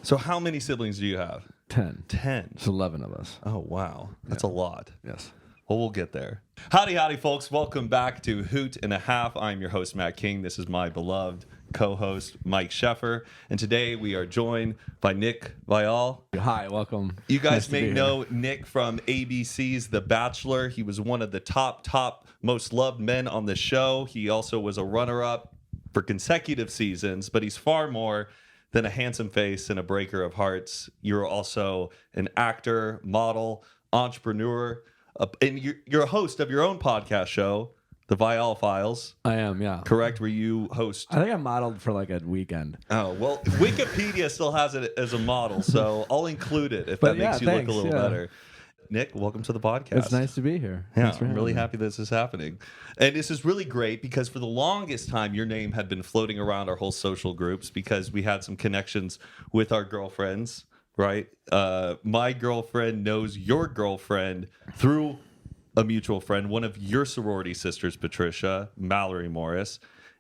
So how many siblings do you have? 10. 10. It's 11 of us. Oh, wow. That's a lot. Yes. Well, we'll get there. Howdy, folks. Welcome back to Hoot and a Half. I'm your host, Matt King. This is my beloved co-host, Mike Sheffer. And today we are joined by Nick Viall. Hi, welcome. You guys Nice may know Nick from ABC's The Bachelor. He was one of the top most loved men on the show. He also was a runner-up for consecutive seasons, but he's far more than a handsome face and a breaker of hearts. You're also an actor, model, entrepreneur, and you're a host of your own podcast show, The Viall Files. I am, yeah. Correct, where you host. I think I modeled for like a weekend. Oh, well, Wikipedia still has it as a model, so I'll include it if that makes you look a little better. Nick, welcome to the podcast. It's nice to be here. Yeah, I'm really happy this is happening. And this is really great because for the longest time, your name had been floating around our whole social groups because we had some connections with our girlfriends, right? My girlfriend knows your girlfriend through a mutual friend, one of your sorority sisters, Patricia, Mallory Morris.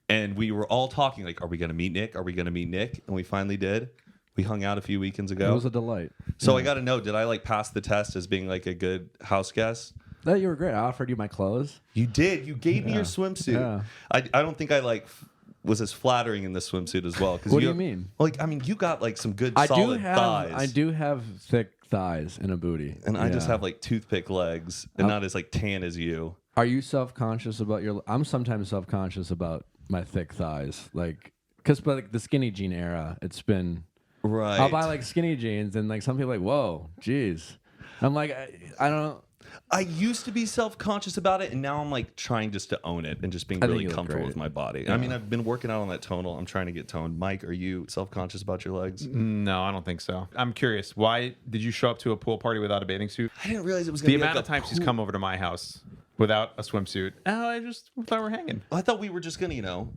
And we were all talking like, are we going to meet Nick? Are we going to meet Nick? And we finally did. We hung out a few weekends ago. It was a delight. So I got to know, did I like pass the test as being like a good house guest? No, you were great. I offered you my clothes. You did. You gave me your swimsuit. Yeah. I don't think I was as flattering in the swimsuit as well. What do you mean? Like, I mean, you got like some good solid thighs. I do have thick thighs and a booty. And I just have like toothpick legs and not as like tan as you. Are you self-conscious about your... I'm sometimes self-conscious about my thick thighs. Like, because like the skinny jean era, it's been... Right. I'll buy like skinny jeans and like some people are like, whoa, geez. I'm like, I don't. I used to be self-conscious about it, and now I'm like trying just to own it and just being really comfortable with my body. Yeah. I mean, I've been working out on that tonal. I'm trying to get toned. Mike, are you self-conscious about your legs? No, I don't think so. I'm curious. Why did you show up to a pool party without a bathing suit? I didn't realize it was going to be the amount of times he's come over to my house without a swimsuit. Oh, I just thought we were hanging. I thought we were just going to,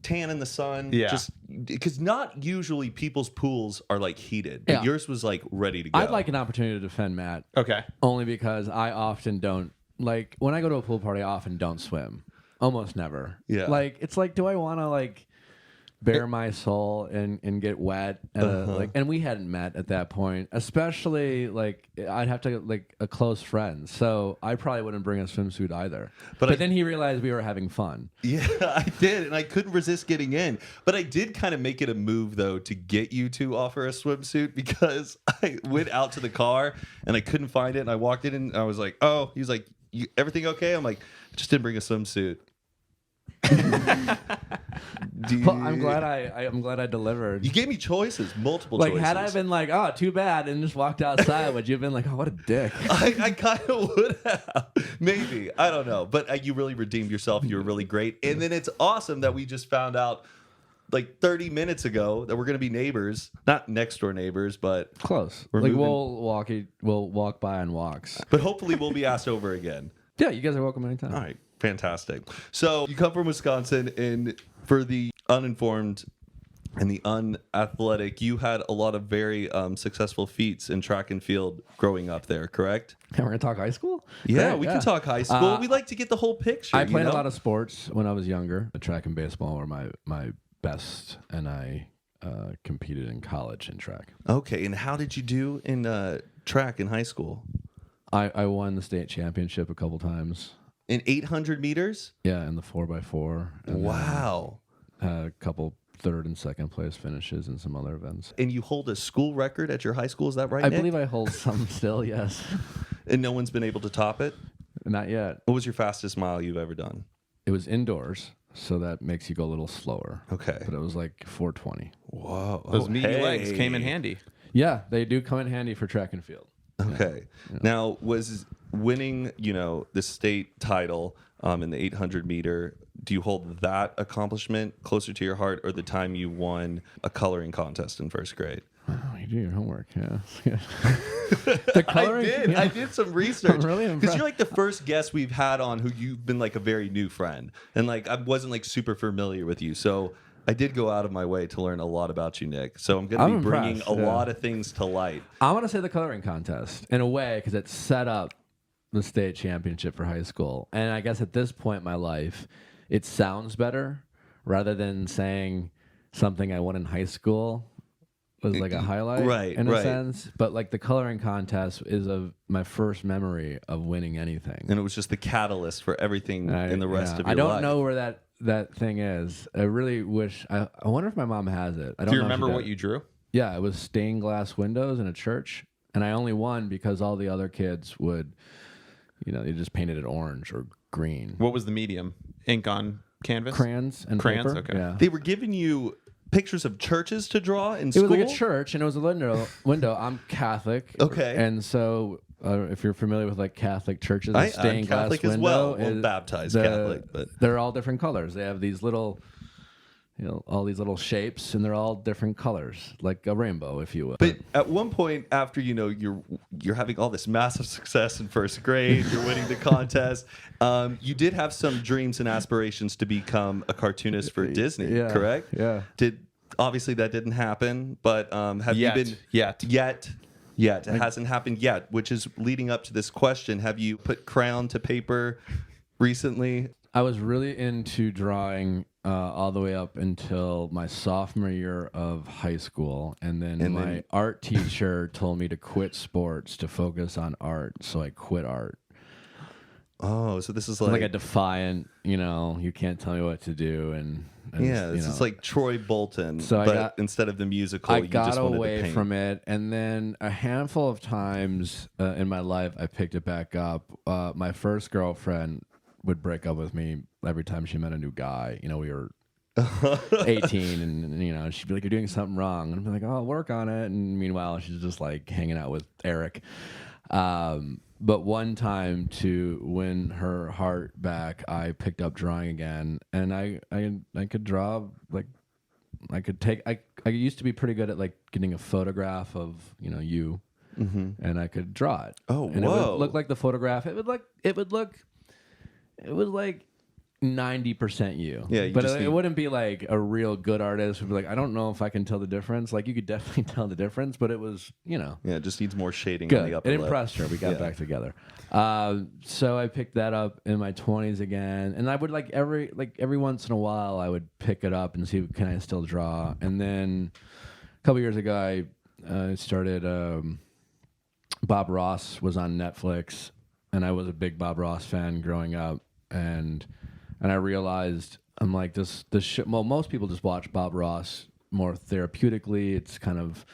tan in the sun. Yeah. Just because not usually people's pools are like heated, but yours was like ready to go. I'd like an opportunity to defend Matt. Okay. Only because I often don't like when I go to a pool party. I often don't swim. Almost never. Yeah. Like it's like, do I want to like bare my soul and get wet? And we hadn't met at that point. Especially like I'd have to like a close friend, so I probably wouldn't bring a swimsuit either. But then he realized we were having fun. Yeah, I did, and I couldn't resist getting in. But I did kind of make it a move though to get you to offer a swimsuit because I went out to the car and I couldn't find it, and I walked in and I was like, "Oh," he was like, "Everything okay?" I'm like, "I just didn't bring a swimsuit." Well, I'm glad I delivered. You gave me multiple like, choices. had I been like, oh, too bad, and just walked outside, would you have been like, oh, what a dick? I kind of would have. Maybe. I don't know. But you really redeemed yourself. You were really great. And then it's awesome that we just found out like 30 minutes ago that we're going to be neighbors. Not next door neighbors, but close. We're like moving. we'll walk by on walks. But hopefully we'll be asked over again. Yeah, you guys are welcome anytime. All right. Fantastic. So you come from Wisconsin, and for the uninformed and the unathletic, you had a lot of very successful feats in track and field growing up there, correct? And we're going to talk high school? Yeah, we can talk high school. We like to get the whole picture. I played a lot of sports when I was younger. Track and baseball were my best, and I competed in college in track. Okay, and how did you do in track in high school? I won the state championship a couple times. In 800 meters? Yeah, in the 4x4. Wow. A couple third and second place finishes in some other events. And you hold a school record at your high school, is that right, I Nick? believe I hold some still, yes. And no one's been able to top it? Not yet. What was your fastest mile you've ever done? It was indoors, so that makes you go a little slower. Okay. But it was like 4:20. Whoa. Those meaty legs came in handy. Yeah, they do come in handy for track and field. Okay. Yeah. Now, was winning, the state title in the 800 meter, do you hold that accomplishment closer to your heart, or the time you won a coloring contest in first grade? Oh, you do your homework, yeah. The coloring, I did some research. I'm really impressed. Because you're like the first guest we've had on who you've been like a very new friend. And like I wasn't like super familiar with you. So I did go out of my way to learn a lot about you, Nick. So I'm going to be bringing a lot of things to light. I want to say the coloring contest, in a way, because it set up the state championship for high school. And I guess at this point in my life, it sounds better rather than saying something I won in high school. was like a highlight, Right, in a right. sense. But like the coloring contest is of my first memory of winning anything. And it was just the catalyst for everything in the rest of your I don't life. know where that thing is. I really wish. I wonder if my mom has it. I don't Do you know if she remember what does. you drew? Yeah, it was stained glass windows in a church, and I only won because all the other kids would, they just painted it orange or green. What was the medium? Ink on canvas? Crayons and Crayons? paper. Okay. Yeah. They were giving you pictures of churches to draw in It school? was like a church, and it was a window. I'm Catholic. Okay. And so, if you're familiar with like Catholic churches, I'm a stained glass Catholic window as well. Well, is baptized Catholic, but they're all different colors. They have these little, all these little shapes, and they're all different colors, like a rainbow, if you will. But at one point, after you're having all this massive success in first grade, you're winning the contest. You did have some dreams and aspirations to become a cartoonist for Disney, Yeah, correct? yeah. Obviously that didn't happen, but have you been Yet. It hasn't happened yet, which is leading up to this question. Have you put crayon to paper recently? I was really into drawing all the way up until my sophomore year of high school. And then my art teacher told me to quit sports to focus on art. So I quit art. Oh, so this is Like a defiant, you can't tell me what to do. And this is like Troy Bolton, So but instead of the musical, I you got just wanted to away paint. from it. And then a handful of times in my life, I picked it back up. My first girlfriend would break up with me every time she met a new guy. We were 18 and she'd be like, you're doing something wrong. And I'd be like, oh, I'll work on it. And meanwhile, she's just like hanging out with Eric. But one time to win her heart back, I picked up drawing again, and I could draw. Like I used to be pretty good at like getting a photograph of you, and I could draw it. Oh, and whoa. it would look like the photograph. It was like 90% you. Yeah, you but just it need- wouldn't be like a real good artist who'd be like, I don't know if I can tell the difference. Like you could definitely tell the difference, but it was, Yeah, it just needs more shading on good. the upper It lip. impressed her. We got Yeah. back together. So I picked that up in my 20s again, and I would every once in a while I would pick it up and see can I still draw. And then a couple years ago I started. Bob Ross was on Netflix, and I was a big Bob Ross fan growing up, and I realized I'm like this shit. Well, most people just watch Bob Ross more therapeutically. It's kind of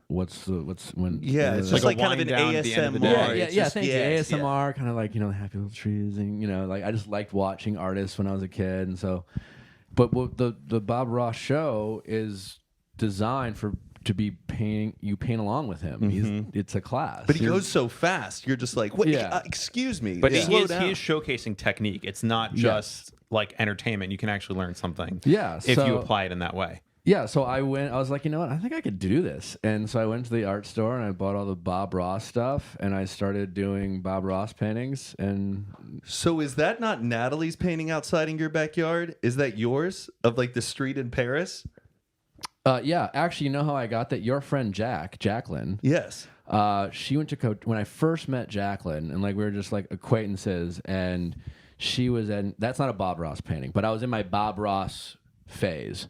what's when Yeah, it's Like just a like kind of an wind down at the end of the ASMR. day. yeah, It's yeah, just- thank yes, you. ASMR, kind of like the happy little trees, and like I just liked watching artists when I was a kid, and so. But the Bob Ross show is designed to be you paint along with him. It's a class. But he goes so fast. You're just like, what? Yeah. Excuse me. But slow he down. is showcasing technique. It's not just like entertainment. You can actually learn something Yeah, if so- you apply it in that way. Yeah, so I was like, you know what? I think I could do this. And so I went to the art store and I bought all the Bob Ross stuff and I started doing Bob Ross paintings. And So is that not Natalie's painting outside in your backyard? Is that yours of like the street in Paris? yeah, actually, you know how I got that? Your friend Jacqueline, Yes. she went to when I first met Jacqueline, and like we were just like acquaintances, and she was that's not a Bob Ross painting, but I was in my Bob Ross phase.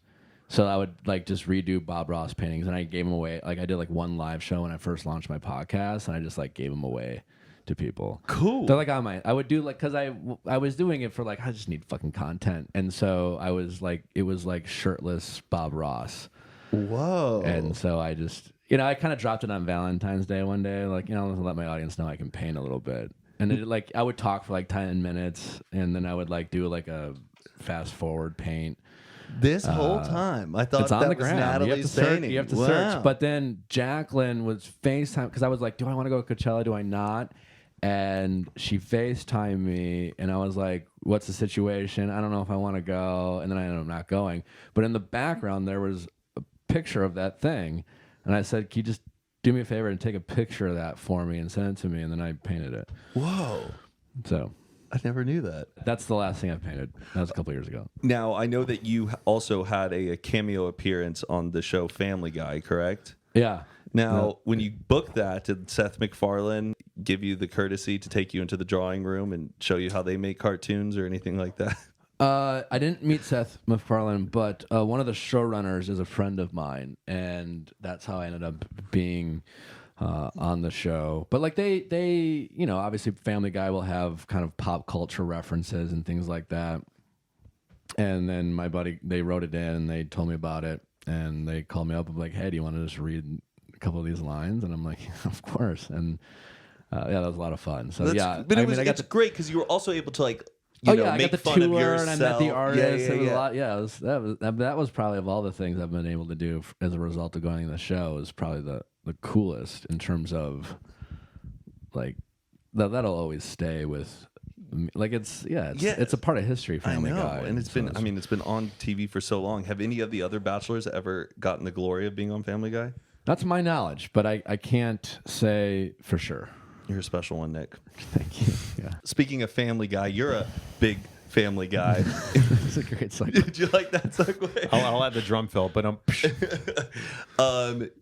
So I would like just redo Bob Ross paintings, and I gave them away. Like I did like one live show when I first launched my podcast, and I just like gave them away to people. Cool. They're like I would do like because I was doing it for like I just need fucking content, and so I was like it was like shirtless Bob Ross. Whoa. And so I just, I kind of dropped it on Valentine's Day one day, like, let my audience know I can paint a little bit. And it, like, I would talk for like 10 minutes, and then I would like do like a fast forward paint. This whole time, I thought It's on that the was gram. Natalie's painting. You have to Wow. search. But then Jacqueline was FaceTime because I was like, do I want to go to Coachella? Do I not? And she FaceTimed me, and I was like, what's the situation? I don't know if I want to go. And then I ended up not going. But in the background, there was a picture of that thing. And I said, can you just do me a favor and take a picture of that for me and send it to me? And then I painted it. Whoa. So I never knew that. that's the last thing I've painted. That was a couple years ago. Now, I know that you also had a cameo appearance on the show Family Guy, correct? Yeah. Now, when you booked that, did Seth MacFarlane give you the courtesy to take you into the drawing room and show you how they make cartoons or anything like that? I didn't meet Seth MacFarlane, but one of the showrunners is a friend of mine, and that's how I ended up being on the show. But like they, obviously Family Guy will have kind of pop culture references and things like that. And then my buddy, they wrote it in, and they told me about it, and they called me up and like, hey, do you want to just read a couple of these lines? And I'm like, of course. And yeah, that was a lot of fun. So but it's great because you were also able to like. I make got the fun tour of yourself. and I met the artist. Yeah, and a lot. Yeah, that was probably of all the things I've been able to do as a result of going to the show is probably the coolest in terms of like that'll always stay with me. Like it's a part of history. Family Guy, and it's been on TV for so long. Have any of the other Bachelors ever gotten the glory of being on Family Guy? Not to my knowledge, but I can't say for sure. You're a special one, Nick. Thank you. Yeah. Speaking of Family Guy, you're a big Family Guy. It's a great segue. Did you like that segue? I'll add the drum fill, but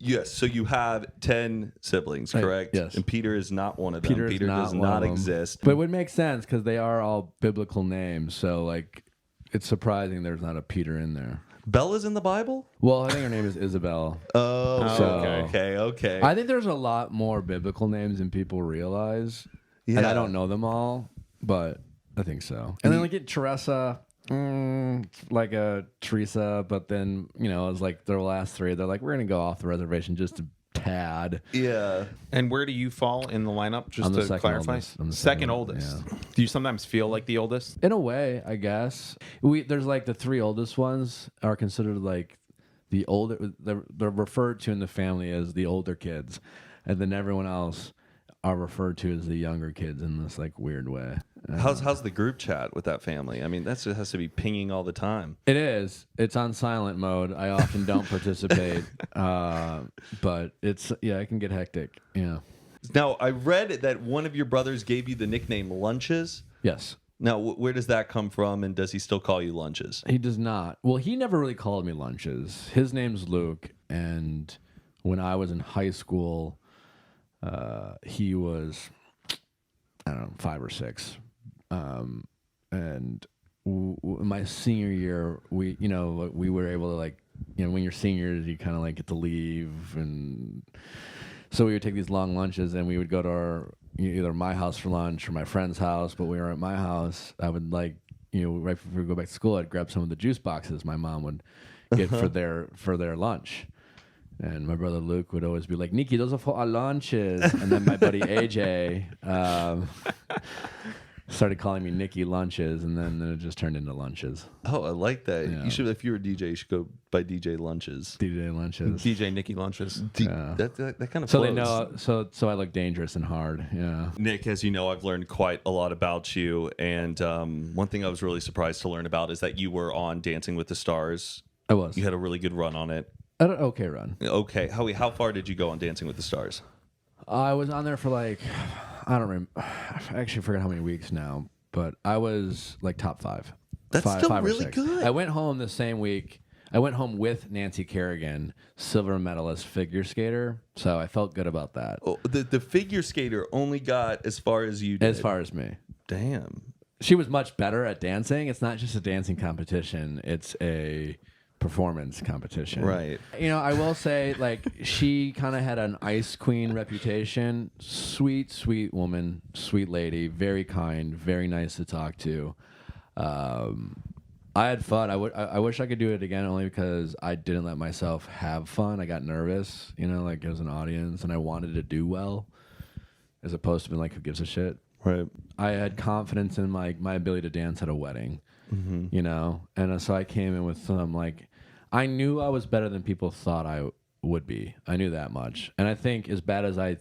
yes. So you have 10 siblings, correct? Yes. And Peter is not one of them. Peter does not exist. But it would make sense because they are all biblical names. So like, it's surprising there's not a Peter in there. Bella's in the Bible? Well, I think her name is Isabel. Oh, So- okay. I think there's a lot more biblical names than people realize. And I don't know them all, but I think so. And then like get Teresa, like a Teresa, but then, it's like their last three. They're like, we're going to go off the reservation just a tad. Yeah. And where do you fall in the lineup? Just I'm the to second clarify, oldest. I'm the second second oldest. oldest, Do you sometimes feel like the oldest? In a way, I guess. There's like the three oldest ones are considered like the older. They're referred to in the family as the older kids, and then everyone else are referred to as the younger kids in this like weird way. How's the group chat with that family? I mean, that has to be pinging all the time. It is. It's on silent mode. I often don't participate, but it can get hectic. Yeah. Now, I read that one of your brothers gave you the nickname Lunches. Yes. Now, where does that come from, and does he still call you Lunches? He does not. Well, he never really called me Lunches. His name's Luke, and when I was in high school, he was, I don't know, 5 or 6. And my senior year, we were able to like, when you're seniors, you kind of like get to leave. And so we would take these long lunches and we would go to either my house for lunch or my friend's house. But when we were at my house, I would like, right before we go back to school, I'd grab some of the juice boxes my mom would get for their lunch. And my brother Luke would always be like, Nikki, those are for our lunches. And then my buddy AJ started calling me Nikki Lunches, and then it just turned into Lunches. Oh, I like that. Yeah. You should, if you were a DJ, you should go by DJ Lunches. DJ Lunches. DJ Nicky Lunches. Yeah. That kind of So flows. they know. So I look dangerous and hard. Yeah. Nick, as you know, I've learned quite a lot about you, and one thing I was really surprised to learn about is that you were on Dancing with the Stars. I was. You had a really good run on it. I had an okay run. Okay, how far did you go on Dancing with the Stars? I was on there for like, I don't remember. I actually forgot how many weeks now, but I was like top 5. That's still five or really 6. good. I went home the same week. I went home with Nancy Kerrigan, silver medalist figure skater. So I felt good about that. Oh, the figure skater only got as far as you did. As far as me. Damn. She was much better at dancing. It's not just a dancing competition. It's a performance competition. Right. I will say, like, she kind of had an ice queen reputation. Sweet woman, sweet lady, very kind, very nice to talk to. I had fun. I wish I could do it again, only because I didn't let myself have fun. I got nervous, like as an audience, and I wanted to do well, as opposed to being like, who gives a shit? Right. I had confidence in my ability to dance at a wedding, and so I came in with some like, I knew I was better than people thought I would be. I knew that much, and I think as bad as I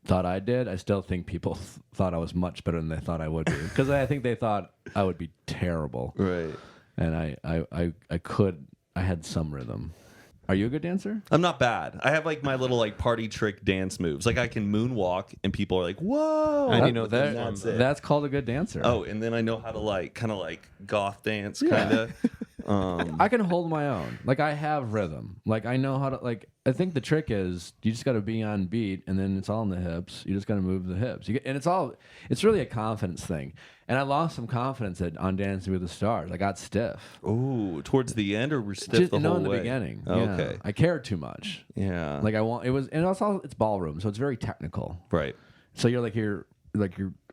thought I did, I still think people thought I was much better than they thought I would be, because I think they thought I would be terrible. Right. And I had some rhythm. Are you a good dancer? I'm not bad. I have like my little like party trick dance moves. Like I can moonwalk, and people are like, "Whoa!" And you know that's it. That's called a good dancer. Oh, and then I know how to like kind of like goth dance, kind of I can hold my own. Like I have rhythm. Like I know how to. Like I think the trick is you just got to be on beat, and then it's all in the hips. You just got to move the hips. And it's really a confidence thing. And I lost some confidence on Dancing with the Stars. I got stiff. Ooh, towards the end, or we're stiff the whole in the way? beginning. Oh, Yeah. okay. I cared too much. Yeah. Like and it's ballroom, so it's very technical. Right. So you're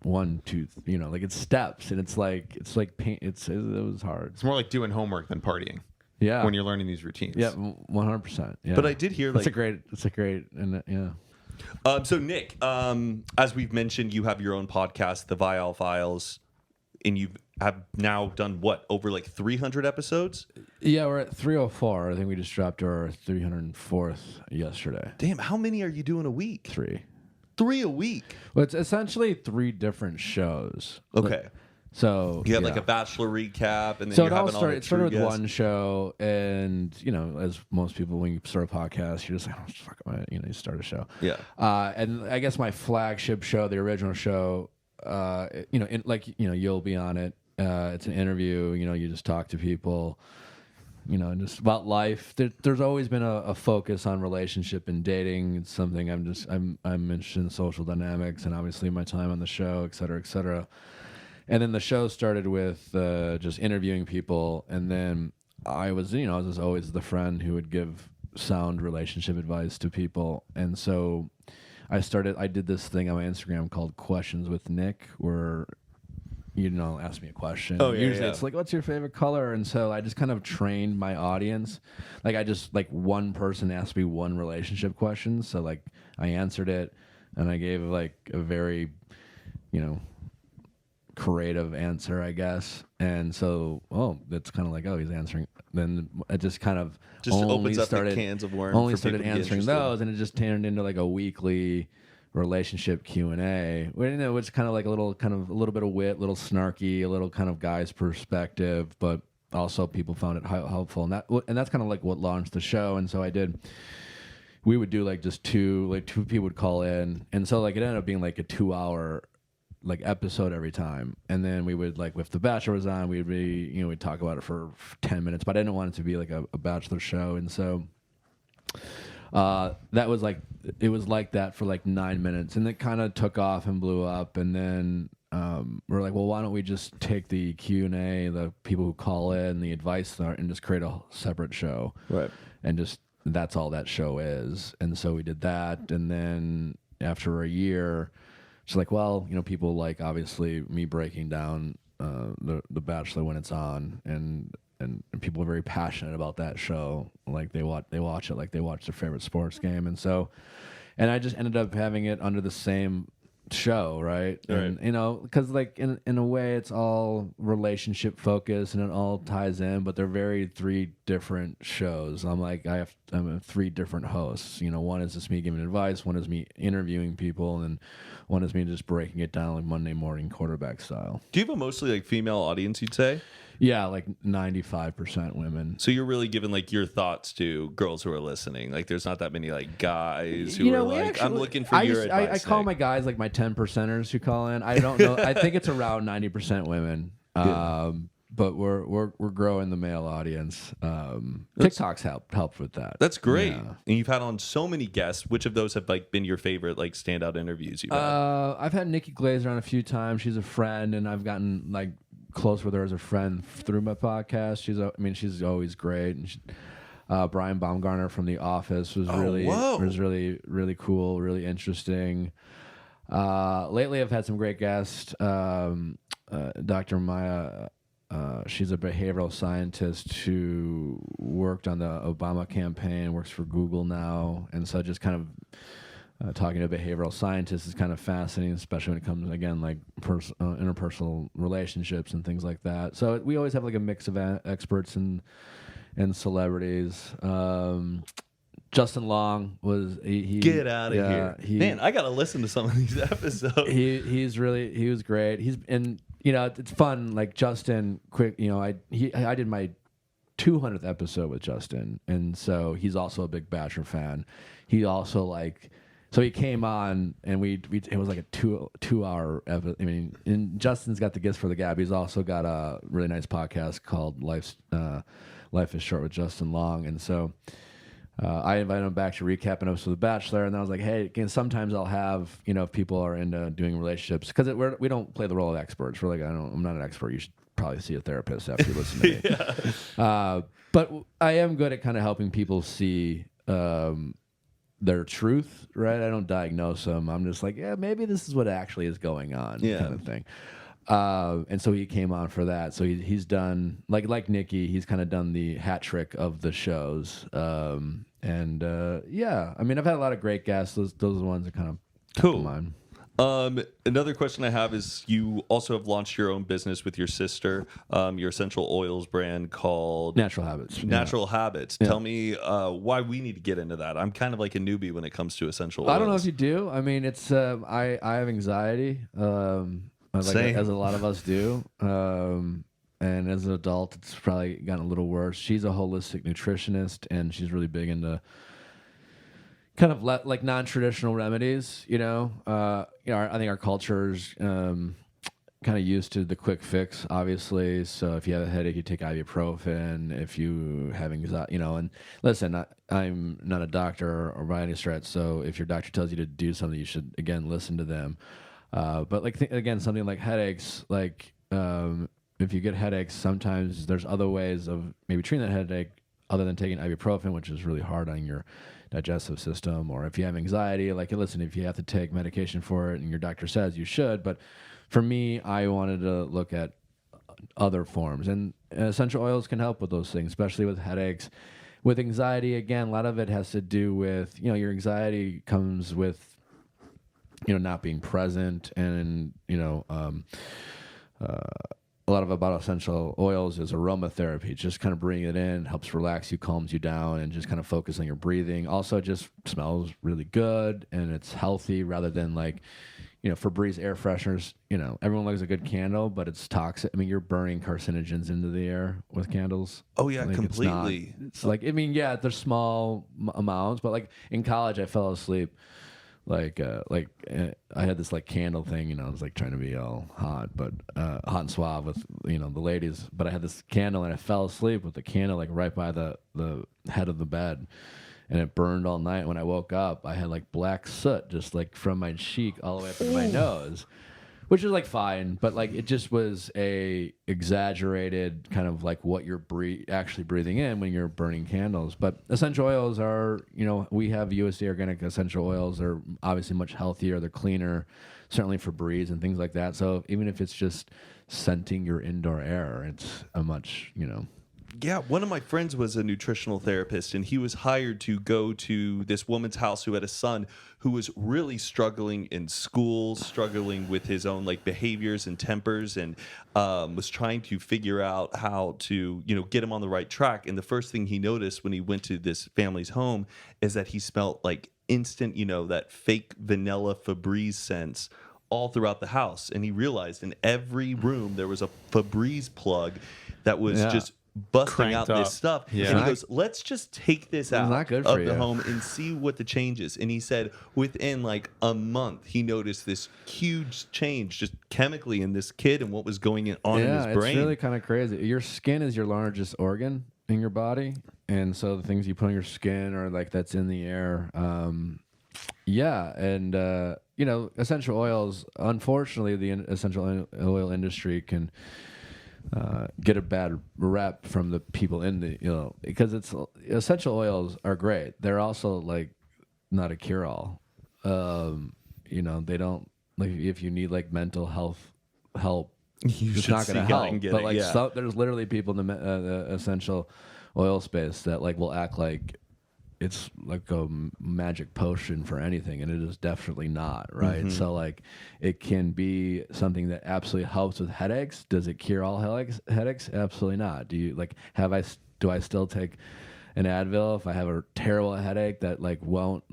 1, 2, like it's steps, and it's like paint. It was hard. It's more like doing homework than partying. Yeah. When you're learning these routines. Yeah, 100%. Yeah. But I did hear it's a great, and yeah. So Nick, as we've mentioned, you have your own podcast, the Viall Files, and you have now done what, over like 300 episodes? Yeah, we're at 304. I think we just dropped our 304th yesterday. Damn, how many are you doing a week? 3. 3 a week. Well, it's essentially 3 different shows. Okay. So You have like a Bachelor recap, and then so you're having all the it started with true guests. one show, and as most people, when you start a podcast, you're just like, oh, fuck, you start a show. Yeah. And I guess my flagship show, the original show, you'll be on it. It's an interview. You just talk to people. And just about life. There's always been a focus on relationship and dating. It's something I'm interested in social dynamics, and obviously my time on the show, et cetera, et cetera. And then the show started with just interviewing people, and then I was always the friend who would give sound relationship advice to people, and so I did this thing on my Instagram called Questions with Nick, where ask me a question. Oh, yeah, Usually yeah. it's like, what's your favorite color? And so I just kind of trained my audience. Like I just one person asked me one relationship question, so like I answered it, and I gave like a very creative answer, I guess. And so, that's kind of like, he's answering. Then it just kind of Just opens up the cans of worms. Only for started people to be answering interested. those, and it just turned into like a weekly relationship Q&A. It's kind of like a little bit of wit, a little snarky, a little kind of guy's perspective, but also people found it helpful, and that's kind of like what launched the show. And so we would do like just two people would call in, and so like it ended up being like a 2-hour like episode every time. And then we would, like, if The Bachelor was on, we'd talk about it for 10 minutes, but I didn't want it to be like a Bachelor show. And so that was like, it was like that for like 9 minutes, and it kind of took off and blew up. And then we're like, well, why don't we just take the Q&A, the people who call in, the advice, and just create a separate show. Right. And just, that's all that show is. And so we did that. And then after a year, it's like, well, people like, obviously, me breaking down the Bachelor when it's on, and people are very passionate about that show. Like they watch it like they watch their favorite sports game, and I just ended up having it under the same show, right? And because like in a way, it's all relationship focused and it all ties in, but they're very 3 different shows. I'm like, I'm 3 different hosts. One is just me giving advice, one is me interviewing people, and one is me just breaking it down like Monday morning quarterback style. Do you have a mostly like female audience, you'd say? Yeah, like 95% women. So you're really giving like your thoughts to girls who are listening. Like there's not that many like guys who are like, I'm looking for your advice. I call my guys like my 10%ers who call in. I don't know. I think it's around 90% women. But we're growing the male audience. TikTok's helped with that. That's great. Yeah. And you've had on so many guests. Which of those have like been your favorite like standout interviews you've had? I've had Nikki Glazer on a few times. She's a friend, and I've gotten like close with her as a friend through my podcast. She's always great. And Brian Baumgartner from The Office was really cool, really interesting. Lately, I've had some great guests. Dr. Maya. She's a behavioral scientist who worked on the Obama campaign, works for Google now, and so just kind of talking to behavioral scientists is kind of fascinating, especially when it comes, again, like interpersonal relationships and things like that. So we always have like a mix of experts and celebrities. Justin Long was he Get out of here, man! I gotta listen to some of these episodes. He was great. It's fun. Like Justin, I did my 200th episode with Justin, and so he's also a big Bachelor fan. He also like So he came on, and we it was like a 2 hour. I mean, and Justin's got the gifts for the gab. He's also got a really nice podcast called Life is Short with Justin Long, and so. I invited him back to recap an episode of The Bachelor, and then I was like, "Hey, again, sometimes I'll have, if people are into doing relationships, because we don't play the role of experts. We're like, I'm not an expert. You should probably see a therapist after you listen to me. But I am good at kind of helping people see their truth, right? I don't diagnose them. I'm just like, yeah, maybe this is what actually is going on, kind of thing. And so he came on for that. So he's done like Nikki. He's kind of done the hat trick of the shows. Yeah, I mean, I've had a lot of great guests. Those are the ones that kind of come to mind. Another question I have is you also have launched your own business with your sister, your essential oils brand called Natural Habits. Natural Habits. Tell me why we need to get into that. I'm kind of like a newbie when it comes to essential oils. I don't know if you do. I mean, it's I have anxiety. As a lot of us do. And as an adult, it's probably gotten a little worse. She's a holistic nutritionist, and she's really big into kind of like non-traditional remedies. I think our culture's kind of used to the quick fix, obviously. So if you have a headache, you take ibuprofen. If you have anxiety, and listen, I'm not a doctor or by any stretch. So if your doctor tells you to do something, you should again listen to them. But again, something like headaches, if you get headaches, sometimes there's other ways of maybe treating that headache other than taking ibuprofen, which is really hard on your digestive system. Or if you have anxiety, listen, if you have to take medication for it and your doctor says you should. But for me, I wanted to look at other forms. And essential oils can help with those things, especially with headaches. With anxiety, again, a lot of it has to do with, your anxiety comes with not being present, and a lot about essential oils is aromatherapy. Just kind of bringing it in helps relax you, calms you down, and just kind of focus on your breathing. Also, it just smells really good, and it's healthy rather than Febreze air fresheners. Everyone loves a good candle, but it's toxic. I mean, you're burning carcinogens into the air with candles. Oh yeah, completely. They're small amounts, but in college, I fell asleep. I had this candle thing, I was trying to be all hot, but hot and suave with the ladies. But I had this candle, and I fell asleep with the candle right by the head of the bed, and it burned all night. When I woke up, I had like black soot just like from my cheek all the way up to my nose, which was like fine, but like it just was a exaggerated kind of like what you're actually breathing in when you're burning candles. But essential oils are, we have USDA organic essential oils. They're obviously much healthier. They're cleaner, certainly Febreze and things like that. So even if it's just scenting your indoor air, it's a much, Yeah, one of my friends was a nutritional therapist, and he was hired to go to this woman's house who had a son who was really struggling in school, struggling with his own behaviors and tempers, and was trying to figure out how to get him on the right track. And the first thing he noticed when he went to this family's home is that he smelled like instant, that fake vanilla Febreze scents all throughout the house. And he realized in every room there was a Febreze plug that was just busting Cranked out up. this stuff. Yeah. And he goes, let's just take this out not good of for the you. home and see what the change is. And he said within a month, he noticed this huge change just chemically in this kid and what was going on in his brain. It's really kind of crazy. Your skin is your largest organ in your body. And so the things you put on your skin are that's in the air. Essential oils, unfortunately, the essential oil industry can get a bad rep from the people in the, because essential oils are great. They're also not a cure-all. They don't, if you need mental health help, it's not going to help. But there's literally people in the essential oil space that will act like it's like a magic potion for anything, and it is definitely not, right? Mm-hmm. So it can be something that absolutely helps with headaches. Does it cure all headaches? Absolutely not. Do you do I still take an Advil if I have a terrible headache that won't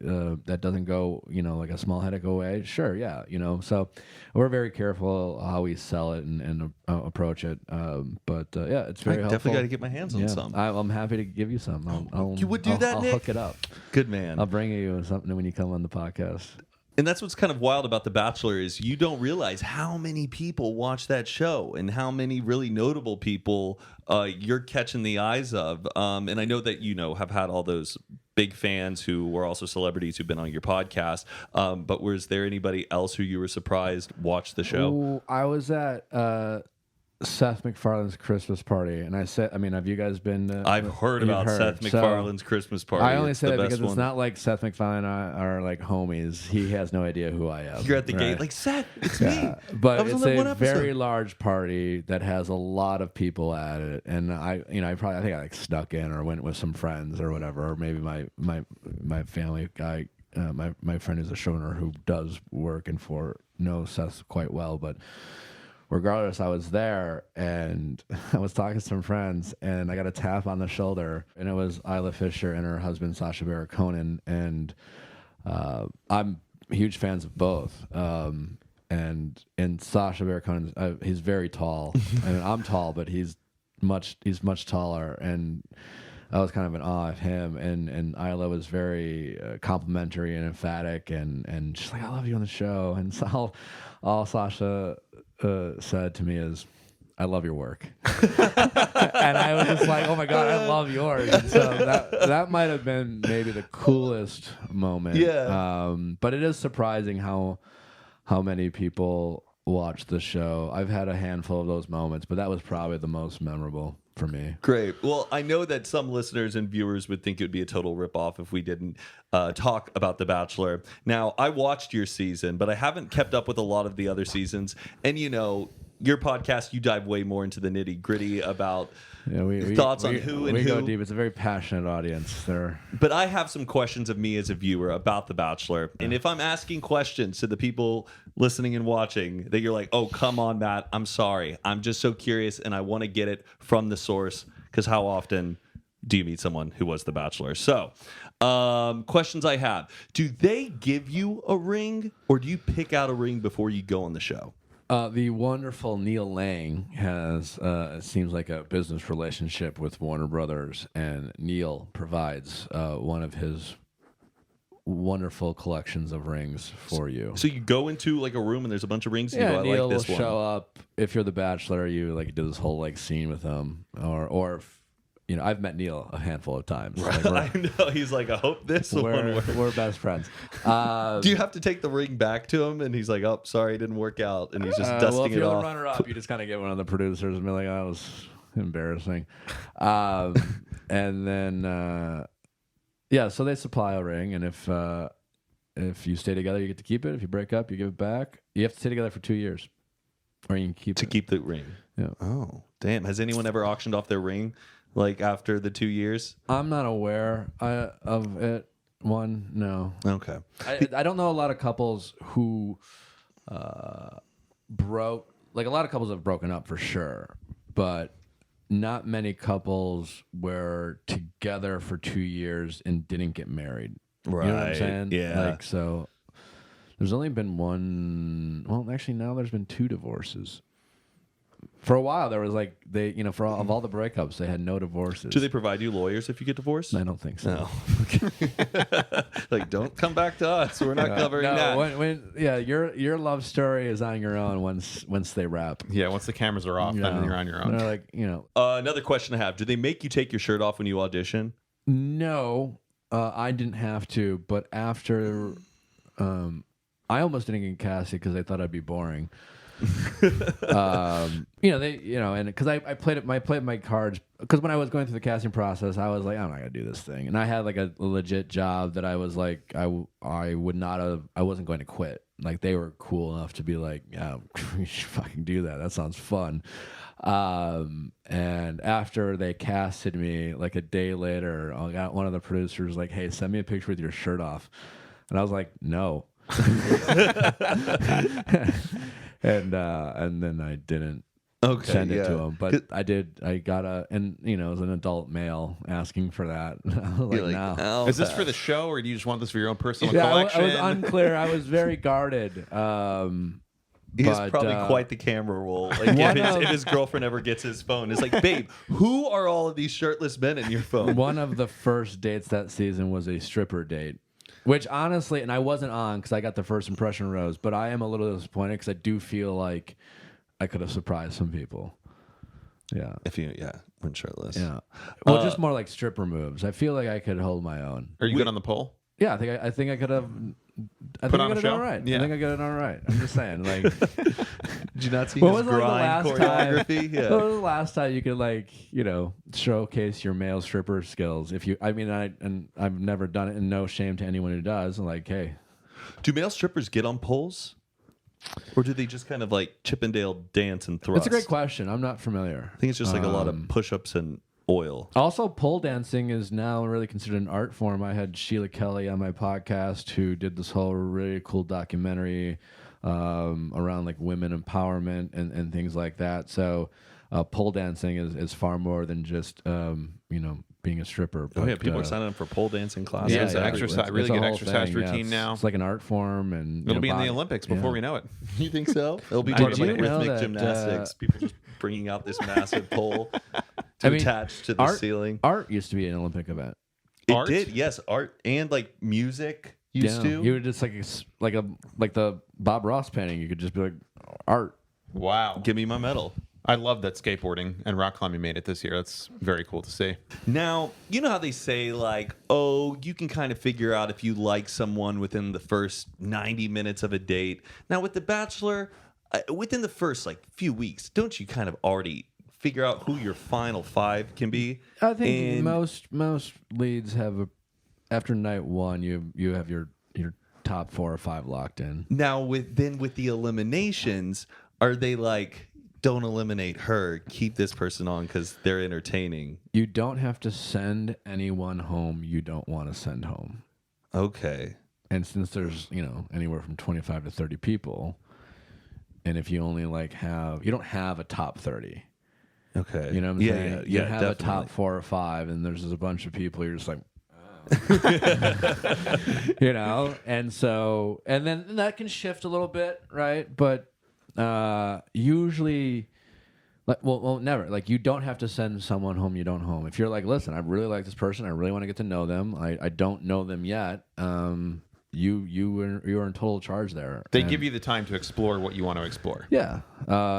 that doesn't go, like a small headache away, sure, yeah, So we're very careful how we sell it and approach it. But yeah, it's very helpful. Definitely got to get my hands on some. I'm happy to give you some. You would do that, I'll Nick? hook it up. Good man. I'll bring you something when you come on the podcast. And that's what's kind of wild about The Bachelor is you don't realize how many people watch that show and how many really notable people you're catching the eyes of. And I know that have had all those big fans who were also celebrities who've been on your podcast. But was there anybody else who you were surprised watched the show? Ooh, I was at Seth MacFarlane's Christmas party, and I said, have you guys been? I've heard about Seth MacFarlane's Christmas party. I only say the that because best it's one. not like Seth MacFarlane and I are like homies. He has no idea who I am. You're at the right? gate like, Seth, it's me. I But was it's on that one a episode. very large party that has a lot of people at it, and I think I like snuck in or went with some friends or whatever, or maybe my family guy, my friend who's a showrunner who does work and knows Seth quite well, but. Regardless, I was there and I was talking to some friends and I got a tap on the shoulder and it was Isla Fisher and her husband Sacha Baron Cohen, and I'm huge fans of both. And Sacha Baron Cohen, he's very tall. I mean, I'm tall, but he's much taller, and I was kind of in awe of him. And Isla was very complimentary and emphatic, and she's like, "I love you on the show." And so all Sasha said to me is, "I love your work," and I was just like, "Oh my god, I love yours." And so that might have been maybe the coolest moment. Yeah. But it is surprising how many people watch the show. I've had a handful of those moments, but that was probably the most memorable for me. Great. Well, I know that some listeners and viewers would think it would be a total ripoff if we didn't talk about The Bachelor. Now, I watched your season, but I haven't kept up with a lot of the other seasons. And, your podcast, you dive way more into the nitty gritty about thoughts on who and we who. go deep. It's a very passionate audience there. But I have some questions of me as a viewer about The Bachelor. And if I'm asking questions to the people listening and watching that you're like, oh, come on, Matt, I'm sorry. I'm just so curious and I want to get it from the source, because how often do you meet someone who was The Bachelor? So questions I have. Do they give you a ring, or do you pick out a ring before you go on the show? The wonderful Neil Lang has, it seems like a business relationship with Warner Brothers, and Neil provides one of his wonderful collections of rings for you. So you go into like a room and there's a bunch of rings. And you go, I Neil like this will one. show up. If you're the Bachelor, you like do this whole like scene with him, or if, I've met Neil a handful of times. Like, I know. He's like, I hope this one works. we're best friends. Do you have to take the ring back to him? And he's like, oh, sorry, it didn't work out. And he's just dusting well, if it you're off. the runner-up, you just kind of get one of the producers and be like, "Oh, that was embarrassing." And then, so they supply a ring, and if you stay together, you get to keep it. If you break up, you give it back. You have to stay together for 2 years, or you can keep it. Keep the ring. Yeah. Oh, damn. Has anyone ever auctioned off their ring like after the 2 years? I'm not aware of it. No. Okay. I don't know a lot of couples who broke. Like, a lot of couples have broken up for sure, but not many couples were together for 2 years and didn't get married. Right. You know what I'm saying? Yeah. Like, so there's only been one. Well, actually, now there's been 2 divorces. For a while, there was like for all the breakups, they had no divorces. Do they provide you lawyers if you get divorced? I don't think so. No. Like, don't come back to us. We're not covering that. When your love story is on your own once they wrap. Yeah, once the cameras are off, then you're on your own. They're like, Another question I have: do they make you take your shirt off when you audition? No, I didn't have to, but after, I almost didn't get casted because I thought I'd be boring. And because I played my cards, because when I was going through the casting process, I was like, I'm not gonna do this thing, and I had like a legit job that I was like, I wasn't going to quit. Like, they were cool enough to be like, yeah, you should fucking do that. That sounds fun. And after they casted me, like a day later, I got one of the producers like, hey, send me a picture with your shirt off, and I was like, no. And then I didn't Okay, send it yeah. to them. But I got and it was an adult male asking for that. I was You're like, like, no. "I'll Is this for pass." the show, or do you just want this for your own personal Yeah, collection? I was unclear. I was very guarded. He's but, probably quite the camera roll. Like if his girlfriend ever gets his phone, it's like, babe, who are all of these shirtless men in your phone? One of the first dates that season was a stripper date, which honestly, and I wasn't on because I got the first impression rose, but I am a little disappointed because I do feel like I could have surprised some people. Yeah. If you, when shirtless. Yeah. Well, just more like stripper moves. I feel like I could hold my own. Are you good on the pole? Yeah, I think I could have. I Put think on I a could have show? done all right. Yeah. I think I got it all right. I'm just saying, like, Did you not see What his was, like, the grind last time- choreography? Yeah. when was the last time you could showcase your male stripper skills? I've never done it, and no shame to anyone who does. Like, hey, Do male strippers get on poles? Or do they just kind of like Chippendale dance and thrust? that's a great question. I'm not familiar. I think it's just like a lot of push-ups and oil. Also, pole dancing is now really considered an art form. I had Sheila Kelly on my podcast who did this whole really cool documentary around like women empowerment and things like that. So pole dancing is far more than just being a stripper. Oh yeah, but, people are signing up for pole dancing classes. Yeah, it's an exercise- it's really a good whole exercise thing, routine It's- now. It's like an art form, and It'll be in the Olympics before we know it. You think so? It'll be I part of do like know rhythmic that, gymnastics. People just bringing out this massive pole to attach to the ceiling. Art used to be an Olympic event. It Art? did, yes. Art and like music used to. You would just like the Bob Ross painting. You could just be like art. Wow. Give me my medal. I love that skateboarding and rock climbing made it this year. That's very cool to see. Now, you know how they say, like, oh, you can kind of figure out if you like someone within the first 90 minutes of a date. Now, with The Bachelor, within the first, like, few weeks, don't you kind of already figure out who your final five can be? I think And- most leads have after night one, you have your top 4 or 5 locked in. Now, with the eliminations, are they like, don't eliminate her, keep this person on because they're entertaining? You don't have to send anyone home you don't want to send home. Okay. And since there's, anywhere from 25 to 30 people, and if you only you don't have a top 30. Okay. You know what I'm saying? You have definitely. a top 4 or 5, and there's just a bunch of people. You're just like, and then that can shift a little bit, right? But usually, never. Like, you don't have to send someone home you don't home. If you're like, listen, I really like this person, I really want to get to know them. I don't know them yet. You are in total charge there. They give you the time to explore what you want to explore. Yeah.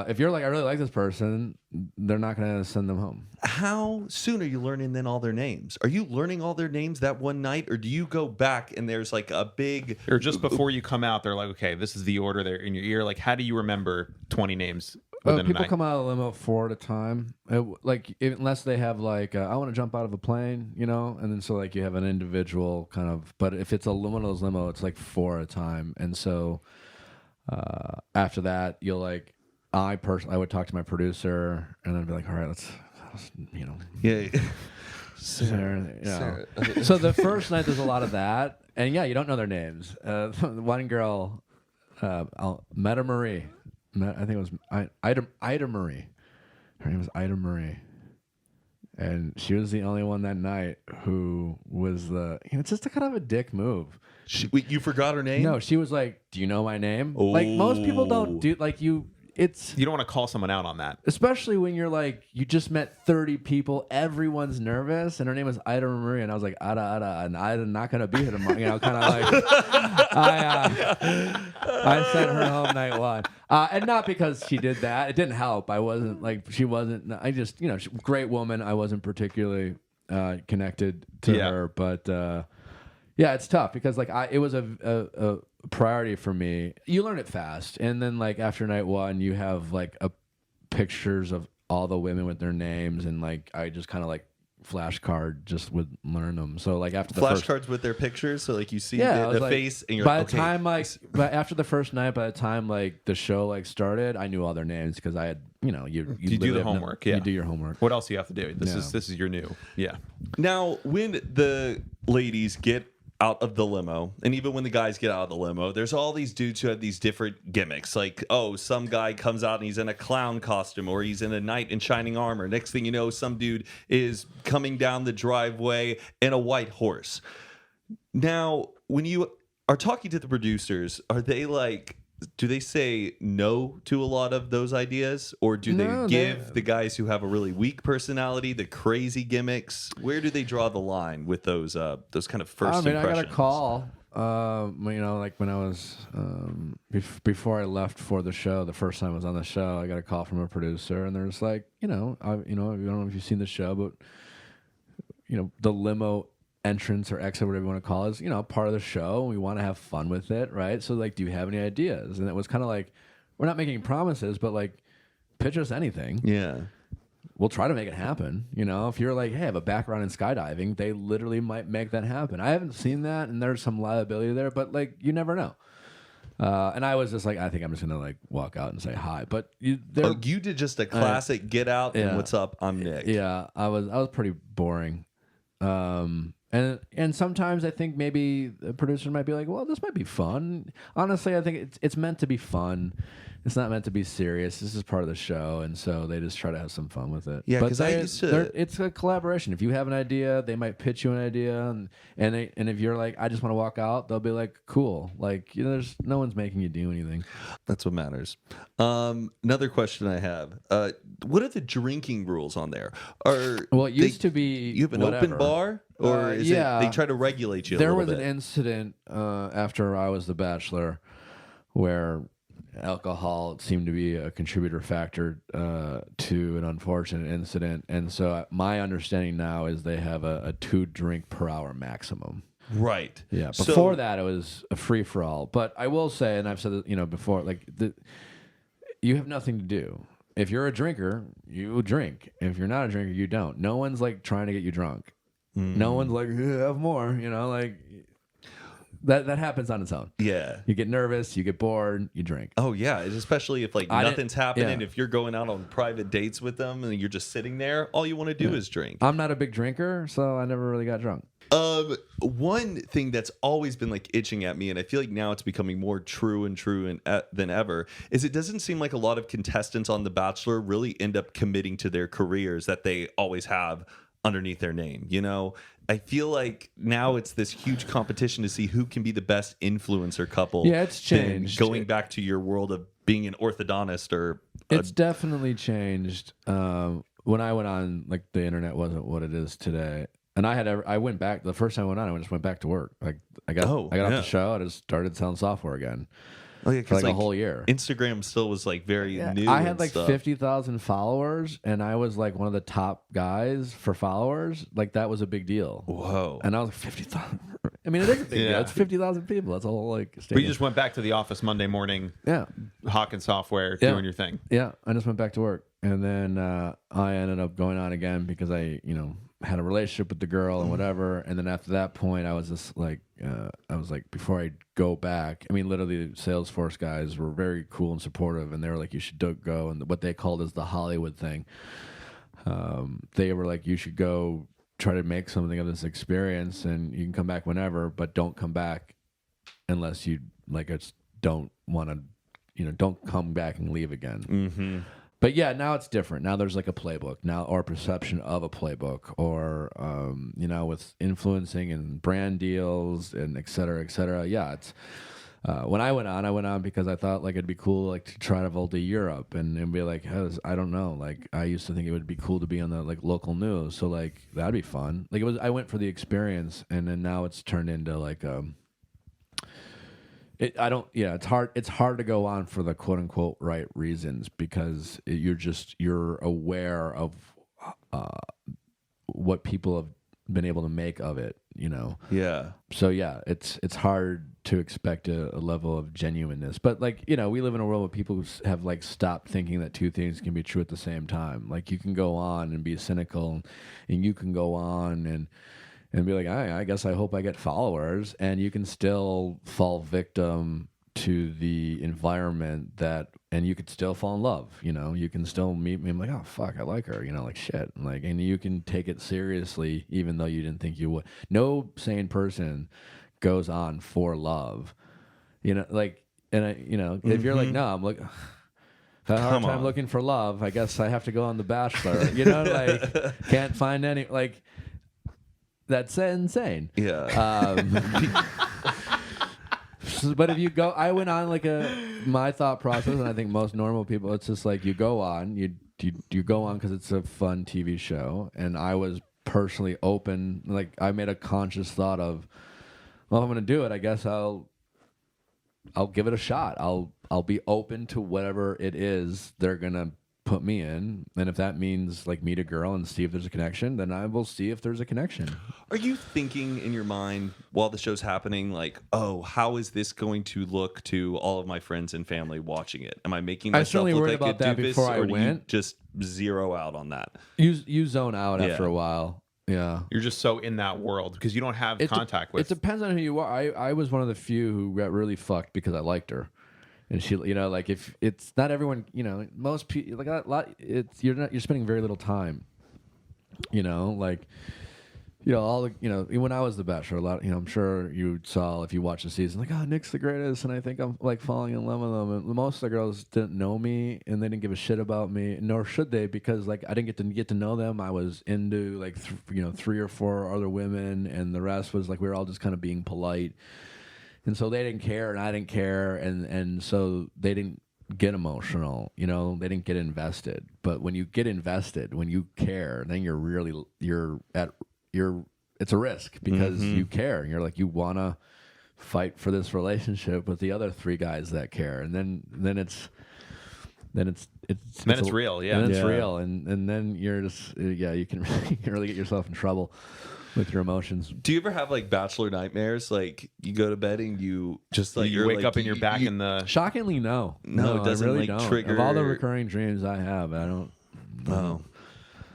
If you're like, I really like this person, they're not going to send them home. How soon are you learning then all their names? Are you learning all their names that one night, or do you go back and there's like a big... Or just before you come out, they're like, okay, this is the order. They're in your ear. Like, how do you remember 20 names within a People night? come out of the limo 4 at a time. Unless they have I want to jump out of a plane, and then so you have an individual kind of. But if it's one of those limo, it's 4 at a time, and so after that, you'll I would talk to my producer, and I'd be like, all right, let's Yeah. Sarah. So the first night, there's a lot of that, and you don't know their names. One girl, Meta Marie. I think it was Ida Marie. Her name was Ida Marie. And she was the only one that night who was it's just a kind of a dick move. You forgot her name? No, she was like, do you know my name? Like, most people don't do, You don't want to call someone out on that. especially when you're you just met 30 people, everyone's nervous, and her name was Ida Marie, and I was like, Ida, and Ida's not going to be here tomorrow, kind of I sent her home night 1. And not because she did that. It didn't help. I wasn't, she wasn't, I just, great woman. I wasn't particularly connected to her, but it's tough because, it was a priority for me. You learn it fast, and then after night 1, you have pictures of all the women with their names, and I just kind of flashcard just would learn them. So after the Flashcards with their pictures, so you see I was the face, and you're by like, the time but after the first night, by the time the show started, I knew all their names because I had you do the homework. You do your homework. What else do you have to do? This is your new. Yeah. Now, when the ladies get out of the limo, and even when the guys get out of the limo, there's all these dudes who have these different gimmicks. Like, oh, some guy comes out and he's in a clown costume, or he's in a knight in shining armor. Next thing you know, some dude is coming down the driveway in a white horse. Now, when you are talking to the producers, are they like, do they say no to a lot of those ideas, or do No, they give the guys who have a really weak personality the crazy gimmicks? Where do they draw the line with those kind of first impressions? I got a call. Like when I was before I left for the show, the first time I was on the show, I got a call from a producer, and there's like, I don't know if you've seen the show, but the limo entrance or exit, whatever you want to call it, is, part of the show. We want to have fun with it, right? So like, do you have any ideas? And it was kind of like, we're not making promises, but like, pitch us anything. Yeah. We'll try to make it happen. If you're like, hey, I have a background in skydiving, they literally might make that happen. I haven't seen that, and there's some liability there, but like, you never know. And I was just like, I think I'm just gonna like walk out and say hi. But you did just a classic get out and what's up? I'm Nick. Yeah, I was pretty boring. And sometimes I think maybe the producer might be like, well, this might be fun. Honestly, I think it's meant to be fun. It's not meant to be serious. This is part of the show, and so they just try to have some fun with it. Yeah, because I used to. It's a collaboration. If you have an idea, they might pitch you an idea, and if you're like, I just want to walk out, they'll be like, cool. Like, there's no one's making you do anything. That's what matters. Another question I have: what are the drinking rules on there? It used to be you have an open bar, or is it they try to regulate you? There was an incident after I was the Bachelor where alcohol seemed to be a contributor factor to an unfortunate incident, and so my understanding now is they have a 2 drink per hour maximum. Right. Yeah. Before that, it was a free for all. But I will say, and I've said it, before, like you have nothing to do. If you're a drinker, you drink. If you're not a drinker, you don't. No one's like trying to get you drunk. No one's like, have more. Like. That happens on its own. Yeah. You get nervous, you get bored, you drink. Oh, yeah. Especially if like nothing's happening. If you're going out on private dates with them and you're just sitting there, all you want to do is drink. I'm not a big drinker, so I never really got drunk. One thing that's always been like itching at me, and I feel like now it's becoming more true than ever, is it doesn't seem like a lot of contestants on The Bachelor really end up committing to their careers that they always have underneath their name. I feel like now it's this huge competition to see who can be the best influencer couple. Yeah, it's changed. Going back to your world of being an orthodontist, or it's definitely changed. When I went on, like, the internet wasn't what it is today, and I went back the first time I went on. I just went back to work. Like I got off the show. I just started selling software again. Oh yeah, for like a whole year. Instagram still was like very new. I had like 50,000 followers, and I was like one of the top guys for followers. Like, that was a big deal. Whoa! And I was like 50,000. I mean, it is a big deal. It's 50,000 people. That's a whole like. Stadium. But you just went back to the office Monday morning. Yeah. Hawking software, doing your thing. Yeah, I just went back to work, and then I ended up going on again because I, had a relationship with the girl and whatever. And then after that point, I was just like, before I go back, I mean, literally, the Salesforce guys were very cool and supportive, and they were like, you should go. And what they called is the Hollywood thing. They were like, you should go try to make something of this experience, and you can come back whenever, but don't come back unless you don't want to, don't come back and leave again. Mm-hmm. But yeah, now it's different. Now there's like a playbook now, or a perception of a playbook, or with influencing and brand deals and et cetera, et cetera. Yeah, it's when I went on because I thought like it'd be cool like to travel to Europe and be like, I don't know, like I used to think it would be cool to be on the like local news, so like that'd be fun. Like I went for the experience, and then now it's turned into like it's hard to go on for the quote unquote right reasons, because you're aware of what people have been able to make of it, Yeah. So yeah, it's hard to expect a level of genuineness, but like, we live in a world where people have like stopped thinking that two things can be true at the same time. Like, you can go on and be cynical, and you can go on and be like, I guess I hope I get followers, and you can still fall victim to the environment and you could still fall in love, you can still meet me. I'm like, oh fuck, I like her, like shit. And you can take it seriously even though you didn't think you would. No sane person goes on for love. You know, like, and I, you know, if you're like, no, I'm like, had a hard Come time on. looking for love. I guess I have to go on The Bachelor. You know, like, can't find any, like, that's insane. Yeah. But if you go, I went on like my thought process, and I think most normal people, it's just like you go on, you go on because it's a fun TV show, and I was personally open. Like I made a conscious thought of, well, if I'm going to do it, I guess I'll give it a shot. I'll be open to whatever it is they're gonna put me in, and if that means like meet a girl and see if there's a connection, then I will see if there's a connection. Are you thinking in your mind while the show's happening, like, oh, how is this going to look to all of my friends and family watching it? Am I making myself certainly look worried like about that a doofus, before I or do you went. just zero out on that? You zone out Yeah. after a while. Yeah. You're just so in that world because you don't have contact with. It depends on who you are. I was one of the few who got really fucked because I liked her, and she, you know, like if it's not everyone, you know, most people like a lot. It's you're spending very little time, you know, like. You know, all the, you know, when I was The Bachelor, a lot, you know, I'm sure you saw if you watched the season, like, oh, Nick's the greatest, and I think I'm like falling in love with him. And most of the girls didn't know me, and they didn't give a shit about me, nor should they, because like I didn't get to know them. I was into like 3 or 4 other women, and the rest was like we were all just kind of being polite, and so they didn't care, and I didn't care, and so they didn't get emotional, you know, they didn't get invested. But when you get invested, when you care, then it's a risk because you care, and you're like, you want to fight for this relationship with the other 3 guys that care, and then it's real, yeah. and it's Yeah. real, and then you're just you can really get yourself in trouble with your emotions. Do you ever have like bachelor nightmares? Like you go to bed and you just like you you're wake like, up and you're back in the. Shockingly, no, No, it doesn't, I really like, don't. trigger- Of all the recurring dreams I have, I don't. Oh.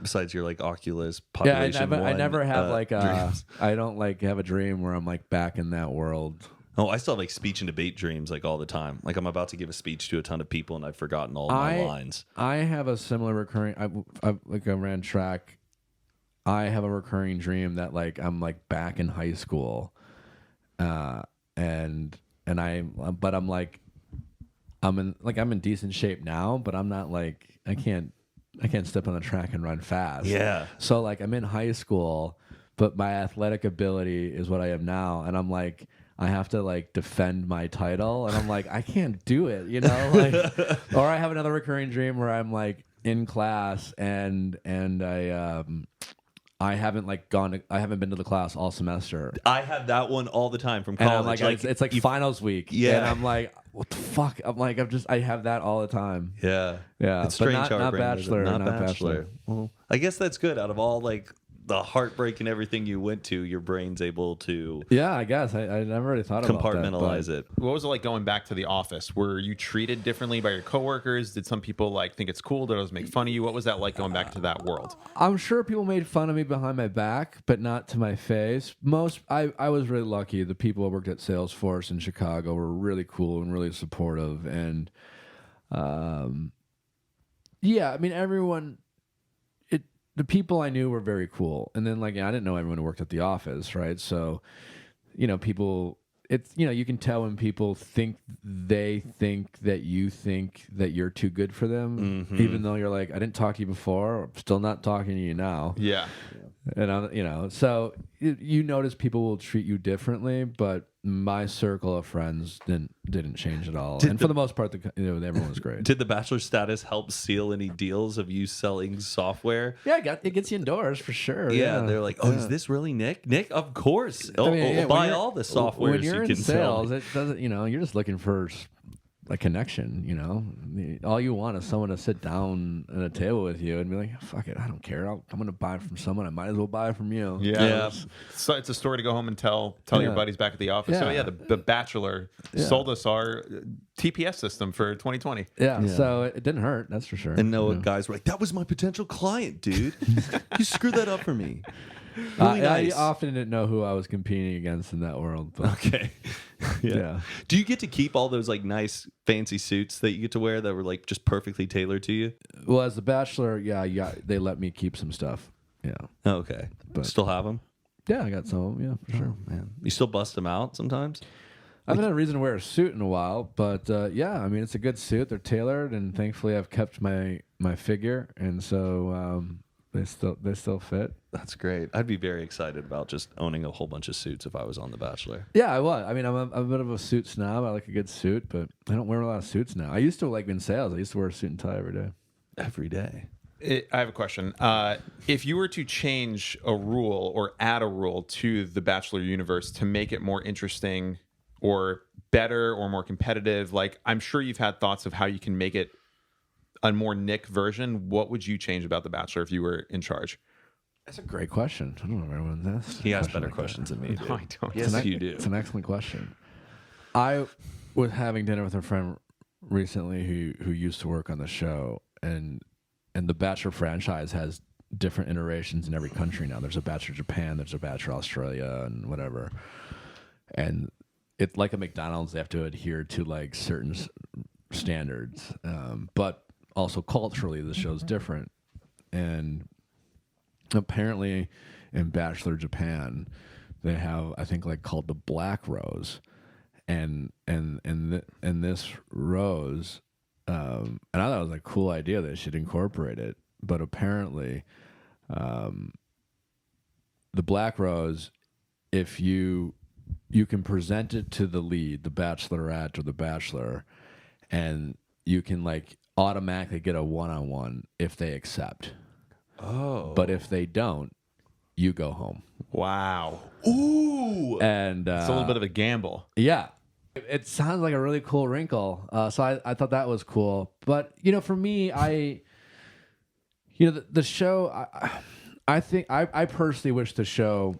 Besides your like Oculus Yeah, population. I never have dreams. I don't like have a dream where I'm like back in that world. Oh, I still have like speech and debate dreams like all the time. Like I'm about to give a speech to a ton of people and I've forgotten all of my lines. I have a similar recurring. I ran track. I have a recurring dream that like I'm like back in high school, but I'm like I'm in decent shape now, but I'm not like I can't step on the track and run fast. Yeah. So like I'm in high school, but my athletic ability is what I am now, and I'm like I have to like defend my title, and I'm like I can't do it, you know, like. Or I have another recurring dream where I'm like in class and I haven't been to the class all semester. I have that one all the time from And college. I'm like, it's like finals week. Yeah. And I'm like, what the fuck? I'm like, I have that all the time. Yeah. Yeah. It's but strange how our not brain does it. Bachelor. Not Not Bachelor. Bachelor. Well, I guess that's good. Out of all like the heartbreak and everything you went to, your brain's able to Yeah, I guess. I never really thought about that. compartmentalize it. What was it like going back to the office? Were you treated differently by your coworkers? Did some people like think it's cool? Did others make fun of you? What was that like going back to that world? I'm sure people made fun of me behind my back, but not to my face. I was really lucky. The people I worked at Salesforce in Chicago were really cool and really supportive. And yeah, I mean, everyone, the people I knew were very cool. And then like, I didn't know everyone who worked at the office, right? So, you know, people, it's, you know, you can tell when people think that you think that you're too good for them, even though you're like, I didn't talk to you before, I'm still not talking to you now. Yeah. And you know, so you notice people will treat you differently, but my circle of friends didn't change at all. And for the most part, everyone was great. Did the Bachelor status help seal any deals of you selling software? Yeah, it gets you indoors for sure. Yeah, they're like, oh, is this really Nick? Nick, of course. I'll buy all the software when you're you in can sales. sell. It doesn't, you know, you're just looking for a connection. You know, all you want is someone to sit down at a table with you and be like, fuck it, I don't care. I'm going to buy it from someone. I might as well buy it from you. Yeah. So it's a story to go home and tell your buddies back at the office. So Yeah. the Bachelor sold us our TPS system for 2020. Yeah. So it didn't hurt. That's for sure. And Noah guys were like, that was my potential client, dude. You screwed that up for me. Really nice. I often didn't know who I was competing against in that world. But Okay. yeah. Do you get to keep all those like nice fancy suits that you get to wear that were like just perfectly tailored to you? Well, as the Bachelor, yeah, they let me keep some stuff. Yeah. Okay. But- Still have them? Yeah, I got some of them. Yeah, for sure. Oh, man, you still bust them out sometimes. I haven't had a reason to wear a suit in a while, but yeah, I mean, it's a good suit. They're tailored, and thankfully, I've kept my figure, and so they still fit. That's great. I'd be very excited about just owning a whole bunch of suits if I was on The Bachelor. Yeah, I was. I mean, I'm a bit of a suit snob. I like a good suit, but I don't wear a lot of suits now. I used to like in sales. I used to wear a suit and tie every day. Every day. I have a question. If you were to change a rule or add a rule to the Bachelor universe to make it more interesting or better or more competitive, like I'm sure you've had thoughts of how you can make it a more Nick version. What would you change about The Bachelor if you were in charge? That's a great question. I don't know if everyone's asked. He has better questions than me. No, I don't. Yes, you do. It's an excellent question. I was having dinner with a friend recently who used to work on the show, and the Bachelor franchise has different iterations in every country now. There's a Bachelor Japan, there's a Bachelor Australia, and whatever. And it's like a McDonald's, they have to adhere to like certain standards, but also culturally the show's different. And apparently in Bachelor Japan they have, I think, like called the Black Rose, and this rose, and I thought it was a cool idea that they should incorporate it, but apparently the Black Rose, if you can present it to the lead, the Bachelorette or the Bachelor, and you can like automatically get a one-on-one if they accept. Oh. But if they don't, you go home. Wow. Ooh. And It's a little bit of a gamble. yeah. It sounds like a really cool wrinkle. So I thought that was cool. But, for me, the show, I think I personally wish the show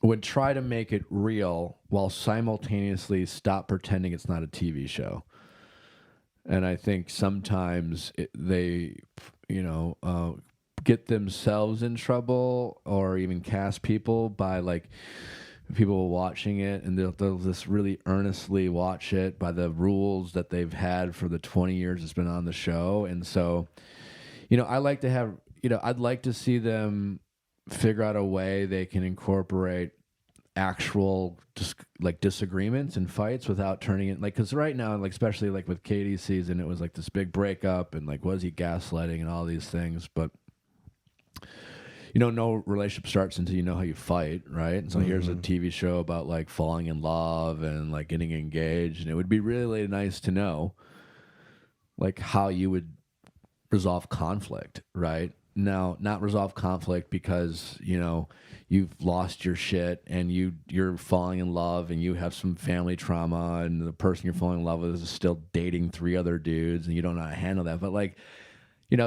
would try to make it real while simultaneously stop pretending it's not a TV show. And I think sometimes they, get themselves in trouble or even cast people by like people watching it, and they'll just really earnestly watch it by the rules that they've had for the 20 years it's been on the show. And so, I like to have, I'd like to see them figure out a way they can incorporate actual disagreements and fights without turning it because right now, like especially like with Katie's season, it was like this big breakup and like was he gaslighting and all these things, but no relationship starts until you know how you fight, right? And so here's a TV show about like falling in love and like getting engaged, and it would be really nice to know like how you would resolve conflict, right? Now, not resolve conflict because, you've lost your shit and you're falling in love and you have some family trauma and the person you're falling in love with is still dating 3 other dudes and you don't know how to handle that. But like,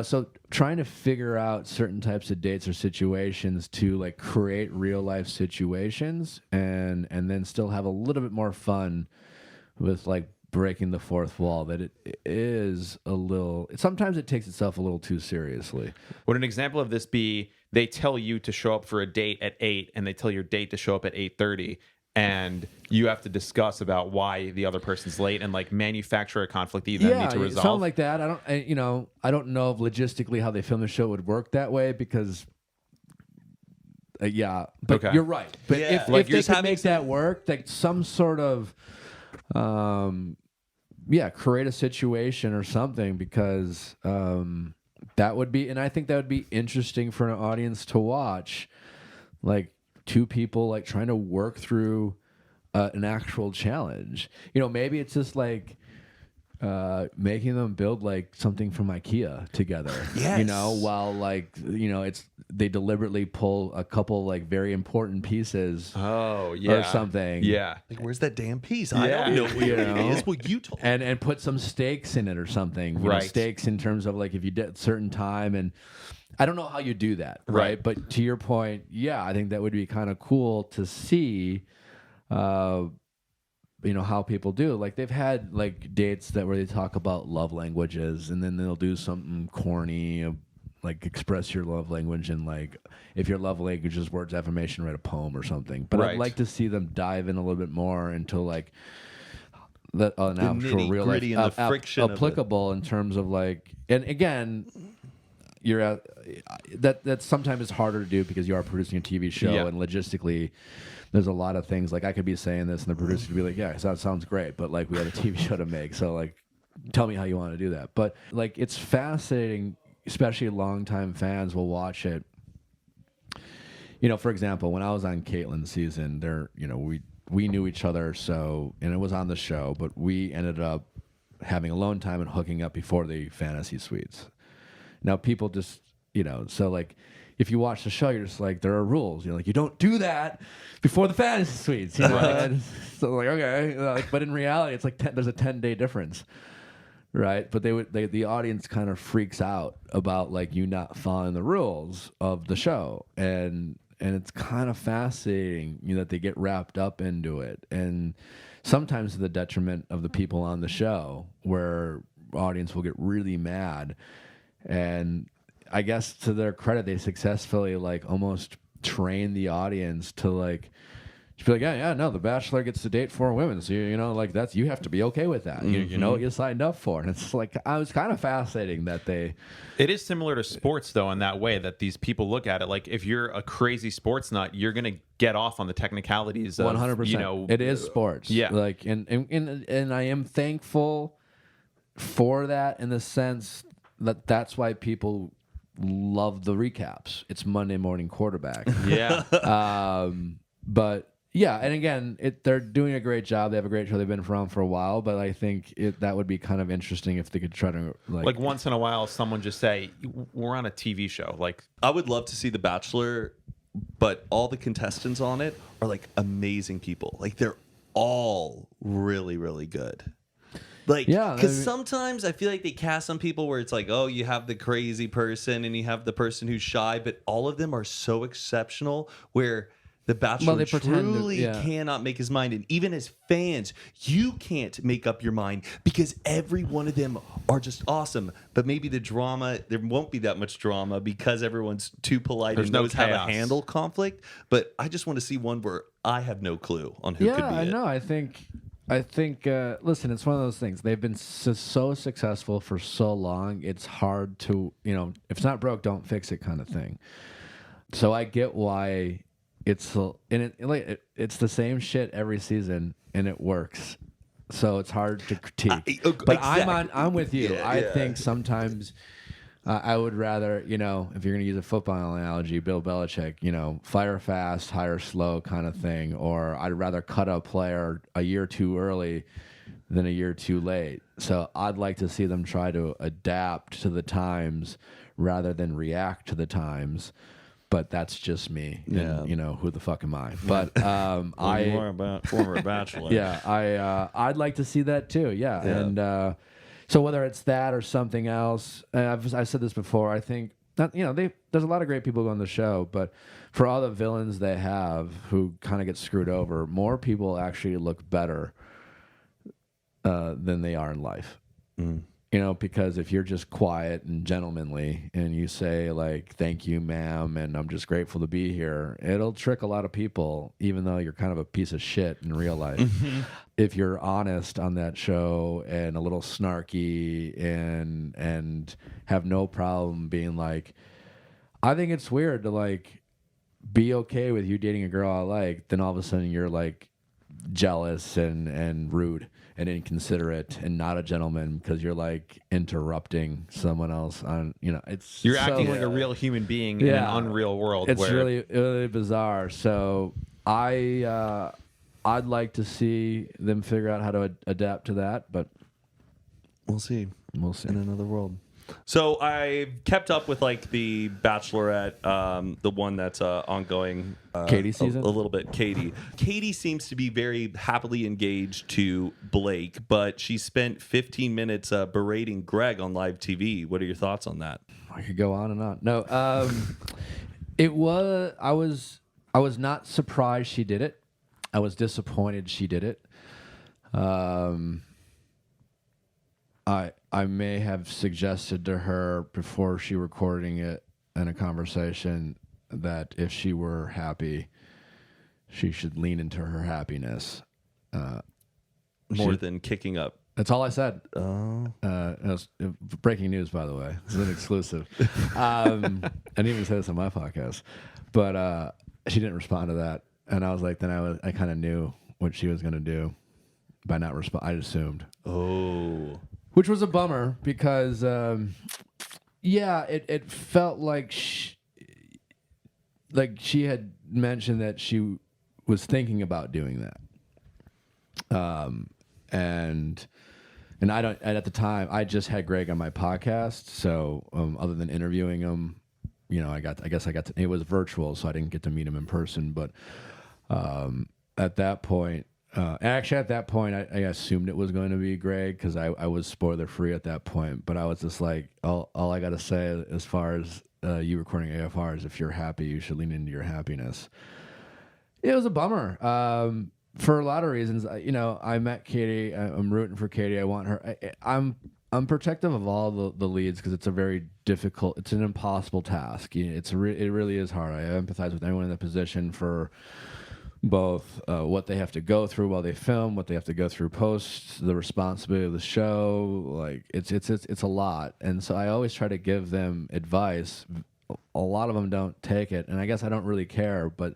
so trying to figure out certain types of dates or situations to like create real life situations and then still have a little bit more fun with like breaking the fourth wall, that it is a little, sometimes it takes itself a little too seriously. Would an example of this be they tell you to show up for a date at 8 and they tell your date to show up at 8:30 and you have to discuss about why the other person's late and like manufacture a conflict that you then need to resolve? Something like that. I don't know if logistically how they film the show would work that way because but Okay. You're right. But Yeah. if Like they could make that work, like some sort of create a situation or something, because that would be, and I think that would be interesting for an audience to watch, like 2 people like trying to work through an actual challenge. Maybe it's just like making them build like something from IKEA together. Yes. While like it's they deliberately pull a couple like very important pieces. Oh yeah, or something. Yeah, Like, where's that damn piece? I don't know where it is. Well, you told me. And put some stakes in it or something. Right. Stakes in terms of like if you did a certain time, and I don't know how you do that, right? Right. But to your point, I think that would be kind of cool to see. How people do. Like they've had like dates where they talk about love languages, and then they'll do something corny, like express your love language, and like if your love language is words of affirmation, write a poem or something. But Right. I'd like to see them dive in a little bit more into like an actual real life nitty-gritty and the friction of it. applicable in terms of like, and again, you're at that sometimes it's harder to do because you are producing a TV show, Yeah. and logistically there's a lot of things like I could be saying this and the producer would be like, yeah, that sounds great, but like we have a TV show to make, so like tell me how you want to do that. But like it's fascinating, especially longtime fans will watch it. You know, for example, when I was on Caitlin's season, we knew each other, so, and it was on the show, but we ended up having alone time and hooking up before the fantasy suites. Now people just, so like if you watch the show, you're just like, there are rules. You're like, you don't do that before the fantasy suites. You know? And so like, okay, but in reality, it's like there's a 10-day difference, right? But the audience kind of freaks out about like you not following the rules of the show, and it's kind of fascinating, that they get wrapped up into it, and sometimes to the detriment of the people on the show, where audience will get really mad. And I guess to their credit, they successfully like almost train the audience to like to be like, yeah, no, the Bachelor gets to date 4 women, so like that's, you have to be okay with that. You know what you signed up for, and it's like I was kind of fascinating that they. It is similar to sports though in that way that these people look at it like if you're a crazy sports nut, you're gonna get off on the technicalities. 100%. It is sports. Yeah. Like and I am thankful for that in the sense that that's why people love the recaps. It's Monday morning quarterback. Yeah. But yeah, and again, they're doing a great job. They have a great show. They've been around for a while, but I think that would be kind of interesting if they could try to like once in a while, someone just say, "We're on a TV show." Like, I would love to see The Bachelor, but all the contestants on it are like amazing people. Like they're all really, really good. Like, yeah, because sometimes I feel like they cast some people where it's like, oh, you have the crazy person and you have the person who's shy, but all of them are so exceptional where the Bachelor truly cannot make his mind. And even as fans, you can't make up your mind because every one of them are just awesome. But maybe the drama, there won't be that much drama because everyone's too polite and knows how to handle conflict. But I just want to see one where I have no clue on who could be it. Yeah, I know. I think, listen, it's one of those things. They've been so successful for so long. It's hard to, if it's not broke, don't fix it kind of thing. So I get why it's the same shit every season and it works. So it's hard to critique. But exactly. I'm with you. Yeah, I think sometimes I would rather, if you're going to use a football analogy, Bill Belichick, fire fast, hire slow kind of thing. Or I'd rather cut a player a year too early than a year too late. So I'd like to see them try to adapt to the times rather than react to the times. But that's just me. Yeah. And, who the fuck am I? But more about former Bachelor. Yeah, I'd like to see that too. Yeah. And so whether it's that or something else, I've said this before. I think that there's a lot of great people on the show, but for all the villains they have who kind of get screwed over, more people actually look better than they are in life. Mm. Because if you're just quiet and gentlemanly and you say like, thank you, ma'am, and I'm just grateful to be here, it'll trick a lot of people, even though you're kind of a piece of shit in real life. Mm-hmm. If you're honest on that show and a little snarky and have no problem being like, I think it's weird to like be okay with you dating a girl I like, then all of a sudden you're like jealous and rude and inconsiderate and not a gentleman because you're like interrupting someone else on, you're acting like a real human being in an unreal world. It's really, really bizarre. So I'd like to see them figure out how to adapt to that, but we'll see. We'll see in another world. So I've kept up with like the Bachelorette, the one that's ongoing. Katie season? A little bit. Katie seems to be very happily engaged to Blake, but she spent 15 minutes berating Greg on live TV. What are your thoughts on that? I could go on and on. No, I was not surprised she did it. I was disappointed she did it. I may have suggested to her before she recording it in a conversation that if she were happy, she should lean into her happiness. More than kicking up That's all I said. Oh. It was breaking news, by the way. This is an exclusive. I didn't even say this on my podcast, but she didn't respond to that, and I was like, then I kind of knew what she was going to do by not respond. I assumed. Oh. Which was a bummer because, it felt like she had mentioned that she was thinking about doing that. And I don't. And at the time, I just had Greg on my podcast, so other than interviewing him, I guess I got to. It was virtual, so I didn't get to meet him in person. But at that point, actually at that point, I assumed it was going to be Greg because I was spoiler free at that point. But I was just like, all I got to say as far as you recording AFR is, if you're happy, you should lean into your happiness. It was a bummer. For a lot of reasons. I met Katie. I'm rooting for Katie. I want her. I'm protective of all the leads because it's a very difficult. It's an impossible task. It really is hard. I empathize with anyone in that position for both what they have to go through while they film, what they have to go through post, the responsibility of the show. Like it's a lot, and so I always try to give them advice. A lot of them don't take it, and I guess I don't really care, but.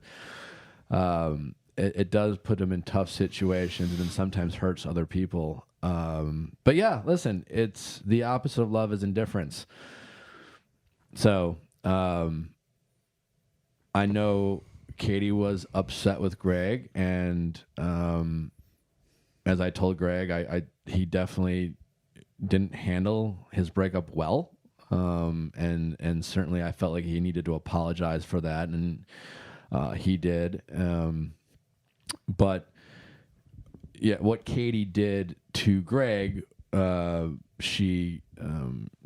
It does put them in tough situations and sometimes hurts other people. But yeah, listen, it's the opposite of love is indifference. So I know Katie was upset with Greg, and as I told Greg, he definitely didn't handle his breakup well, and certainly I felt like he needed to apologize for that, and he did. But yeah, what Katie did to Greg, she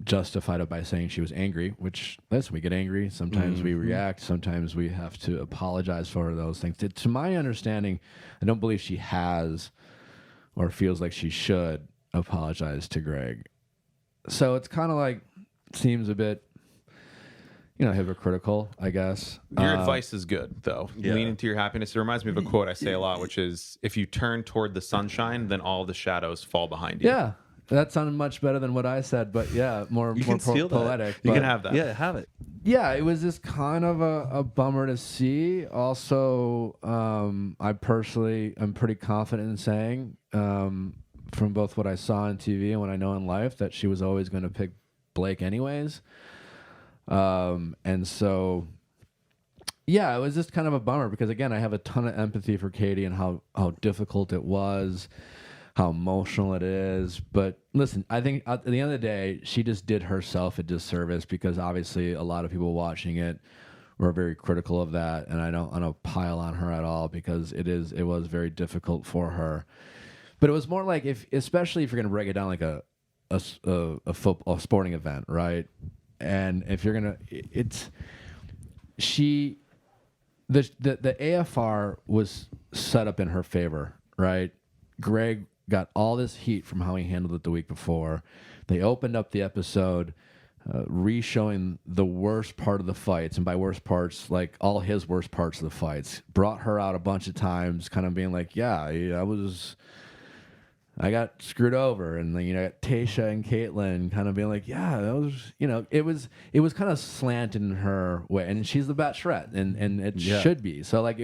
justified it by saying she was angry, which, listen, we get angry. Sometimes we react. Sometimes we have to apologize for those things. To my understanding, I don't believe she has or feels like she should apologize to Greg. So it's kind of like, seems a bit, hypocritical, I guess. Your advice is good, though. Yeah. Lean into your happiness. It reminds me of a quote I say a lot, which is, if you turn toward the sunshine, then all the shadows fall behind you. Yeah, that sounded much better than what I said, but yeah, more poetic. You but can have that. Yeah, have it. Yeah, it was just kind of a bummer to see. Also, I'm pretty confident in saying, from both what I saw on TV and what I know in life, that she was always going to pick Blake anyways. And so, yeah, it was just kind of a bummer because, again, I have a ton of empathy for Katie and how difficult it was, how emotional it is. But listen, I think at the end of the day, she just did herself a disservice because obviously a lot of people watching it were very critical of that. And I don't pile on her at all because it was very difficult for her. But it was more like, especially if you're going to break it down like a sporting event, right? And if you're gonna, the AFR was set up in her favor, right? Greg got all this heat from how he handled it the week before. They opened up the episode, re-showing the worst part of the fights, and by worst parts, like all his worst parts of the fights. Brought her out a bunch of times, kind of being like, "Yeah, I got screwed over," and then got Tasha and Caitlyn kind of being like, "Yeah, that was," it was kind of slanted in her way, and she's the Bachelorette, and it should be. So like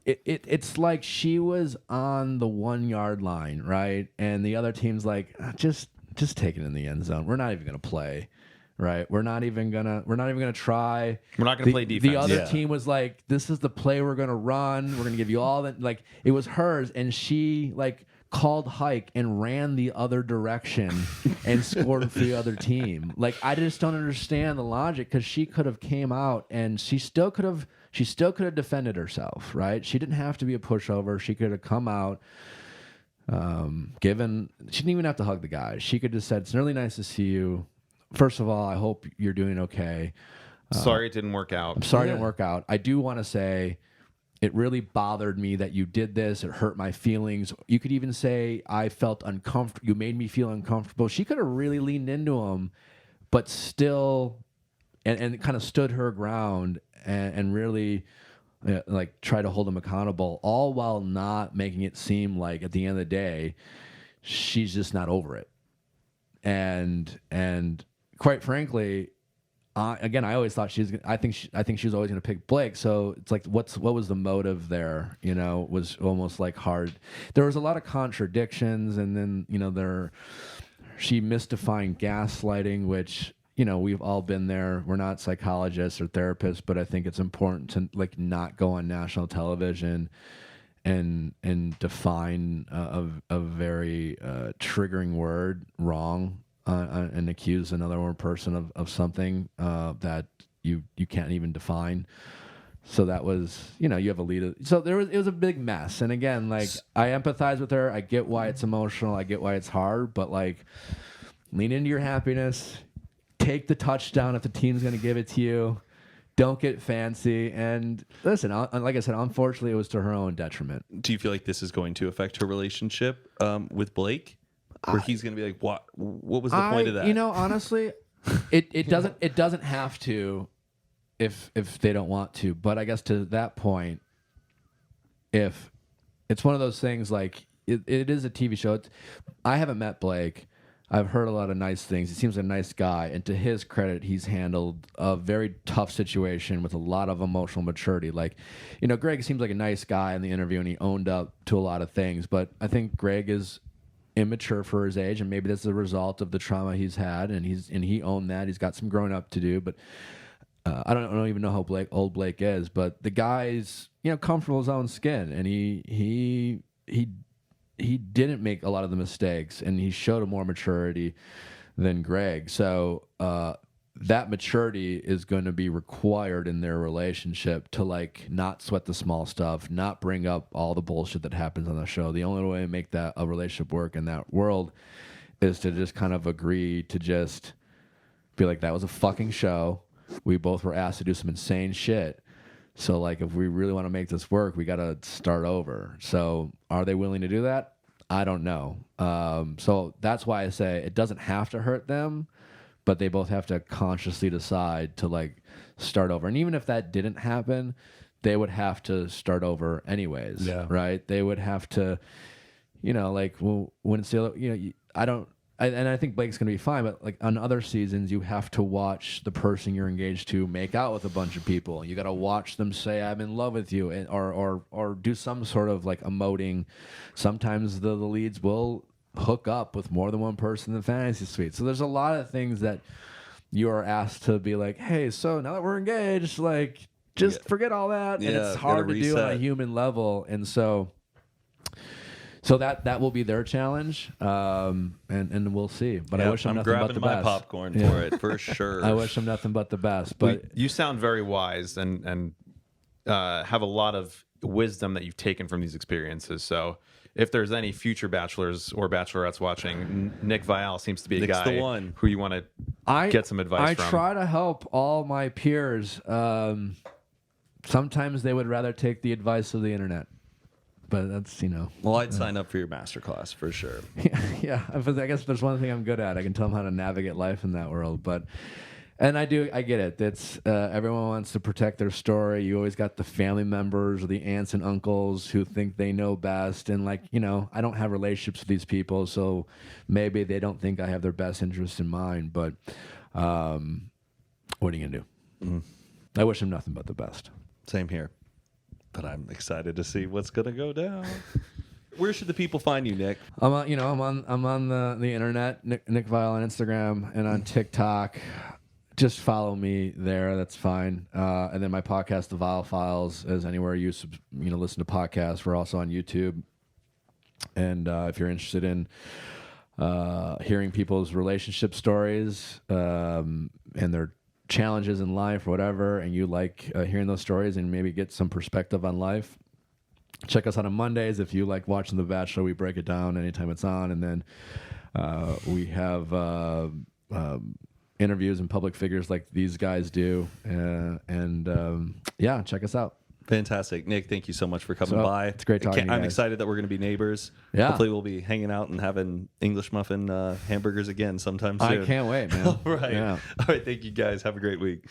it's like she was on the 1 yard line, right, and the other team's like, just take it in the end zone. We're not even gonna play. Right, we're not even gonna try. We're not gonna play defense. The other team was like, "This is the play we're gonna run. We're gonna give you all that." Like it was hers, and she like called hike and ran the other direction and scored for the other team. Like I just don't understand the logic because she could have came out and she still could have defended herself. Right, she didn't have to be a pushover. She could have come out. She didn't even have to hug the guys. She could have said, "It's really nice to see you. First of all, I hope you're doing okay. Sorry it didn't work out. I'm sorry it didn't work out. I do want to say it really bothered me that you did this. It hurt my feelings." You could even say, "I felt uncomfortable. You made me feel uncomfortable." She could have really leaned into him, but still, and kind of stood her ground and really like try to hold him accountable, all while not making it seem like at the end of the day, she's just not over it. And quite frankly, again, I always thought I think she was always going to pick Blake. So it's like, what was the motive there? You know, it was almost like hard. There was a lot of contradictions, and then she misdefined gaslighting, which, you know, we've all been there. We're not psychologists or therapists, but I think it's important to like not go on national television and define a very triggering word wrong. And accuse another person of something that you can't even define. So that was, you know, you have a lead. So it was a big mess. And again, like, I empathize with her. I get why it's emotional. I get why it's hard. But like, lean into your happiness. Take the touchdown if the team's going to give it to you. Don't get fancy. And listen, like I said, unfortunately, it was to her own detriment. Do you feel like this is going to affect her relationship with Blake? Where he's going to be like, what was the point of that? You know, honestly, it doesn't have to if they don't want to. But I guess to that point, if it's one of those things, like it is a TV show. I haven't met Blake. I've heard a lot of nice things. He seems like a nice guy. And to his credit, he's handled a very tough situation with a lot of emotional maturity. Like, you know, Greg seems like a nice guy in the interview, and he owned up to a lot of things. But I think Greg is immature for his age, and maybe that's the result of the trauma he's had, and he owned that. He's got some growing up to do, but I don't even know how old Blake is, but the guy's, you know, comfortable in his own skin, and he didn't make a lot of the mistakes, and he showed a more maturity than Greg. So that maturity is going to be required in their relationship to like not sweat the small stuff, not bring up all the bullshit that happens on the show. The only way to make that a relationship work in that world is to just kind of agree to just be like, that was a fucking show. We both were asked to do some insane shit. So like, if we really want to make this work, we got to start over. So are they willing to do that? I don't know. So that's why I say it doesn't have to hurt them, but they both have to consciously decide to like start over. And even if that didn't happen, they would have to start over anyways. Yeah. Right. They would have to, you know, like when it's the, you know, I think Blake's going to be fine, but like on other seasons, you have to watch the person you're engaged to make out with a bunch of people. You got to watch them say, I'm in love with you, and, or do some sort of like emoting. Sometimes the leads will hook up with more than one person in the fantasy suite. So there's a lot of things that you are asked to be like, hey, so now that we're engaged, like, just forget all that. And it's hard to do on a human level. And so that will be their challenge, and we'll see. But I wish them nothing but the best. I'm grabbing my popcorn for it, for sure. I wish them nothing but the best. But you sound very wise and have a lot of wisdom that you've taken from these experiences. So if there's any future bachelors or bachelorettes watching, Nick Viall seems to be a guy the one who you want to get some advice from. I try to help all my peers. Sometimes they would rather take the advice of the internet. But that's, you know. Well, I'd sign up for your masterclass for sure. Yeah. I guess there's one thing I'm good at. I can tell them how to navigate life in that world. And I get it. It's everyone wants to protect their story. You always got the family members or the aunts and uncles who think they know best. And like, you know, I don't have relationships with these people, so maybe they don't think I have their best interest in mind. But what are you gonna do? Mm. I wish them nothing but the best. Same here. But I'm excited to see what's gonna go down. Where should the people find you, Nick? I'm on the internet, Nick Viall on Instagram and on TikTok. Just follow me there. That's fine. And then my podcast, The Viall Files, is anywhere you listen to podcasts. We're also on YouTube. And if you're interested in hearing people's relationship stories and their challenges in life or whatever, and you like hearing those stories and maybe get some perspective on life, check us out on Mondays. If you like watching The Bachelor, we break it down anytime it's on. And then we have interviews and public figures like these guys do. Yeah, check us out. Fantastic. Nick, thank you so much for coming by. It's great talking to you I'm guys. excited that we're going to be neighbors. Yeah. Hopefully we'll be hanging out and having English muffin hamburgers again sometime soon. I can't wait, man. All right. Yeah. All right. Thank you guys. Have a great week.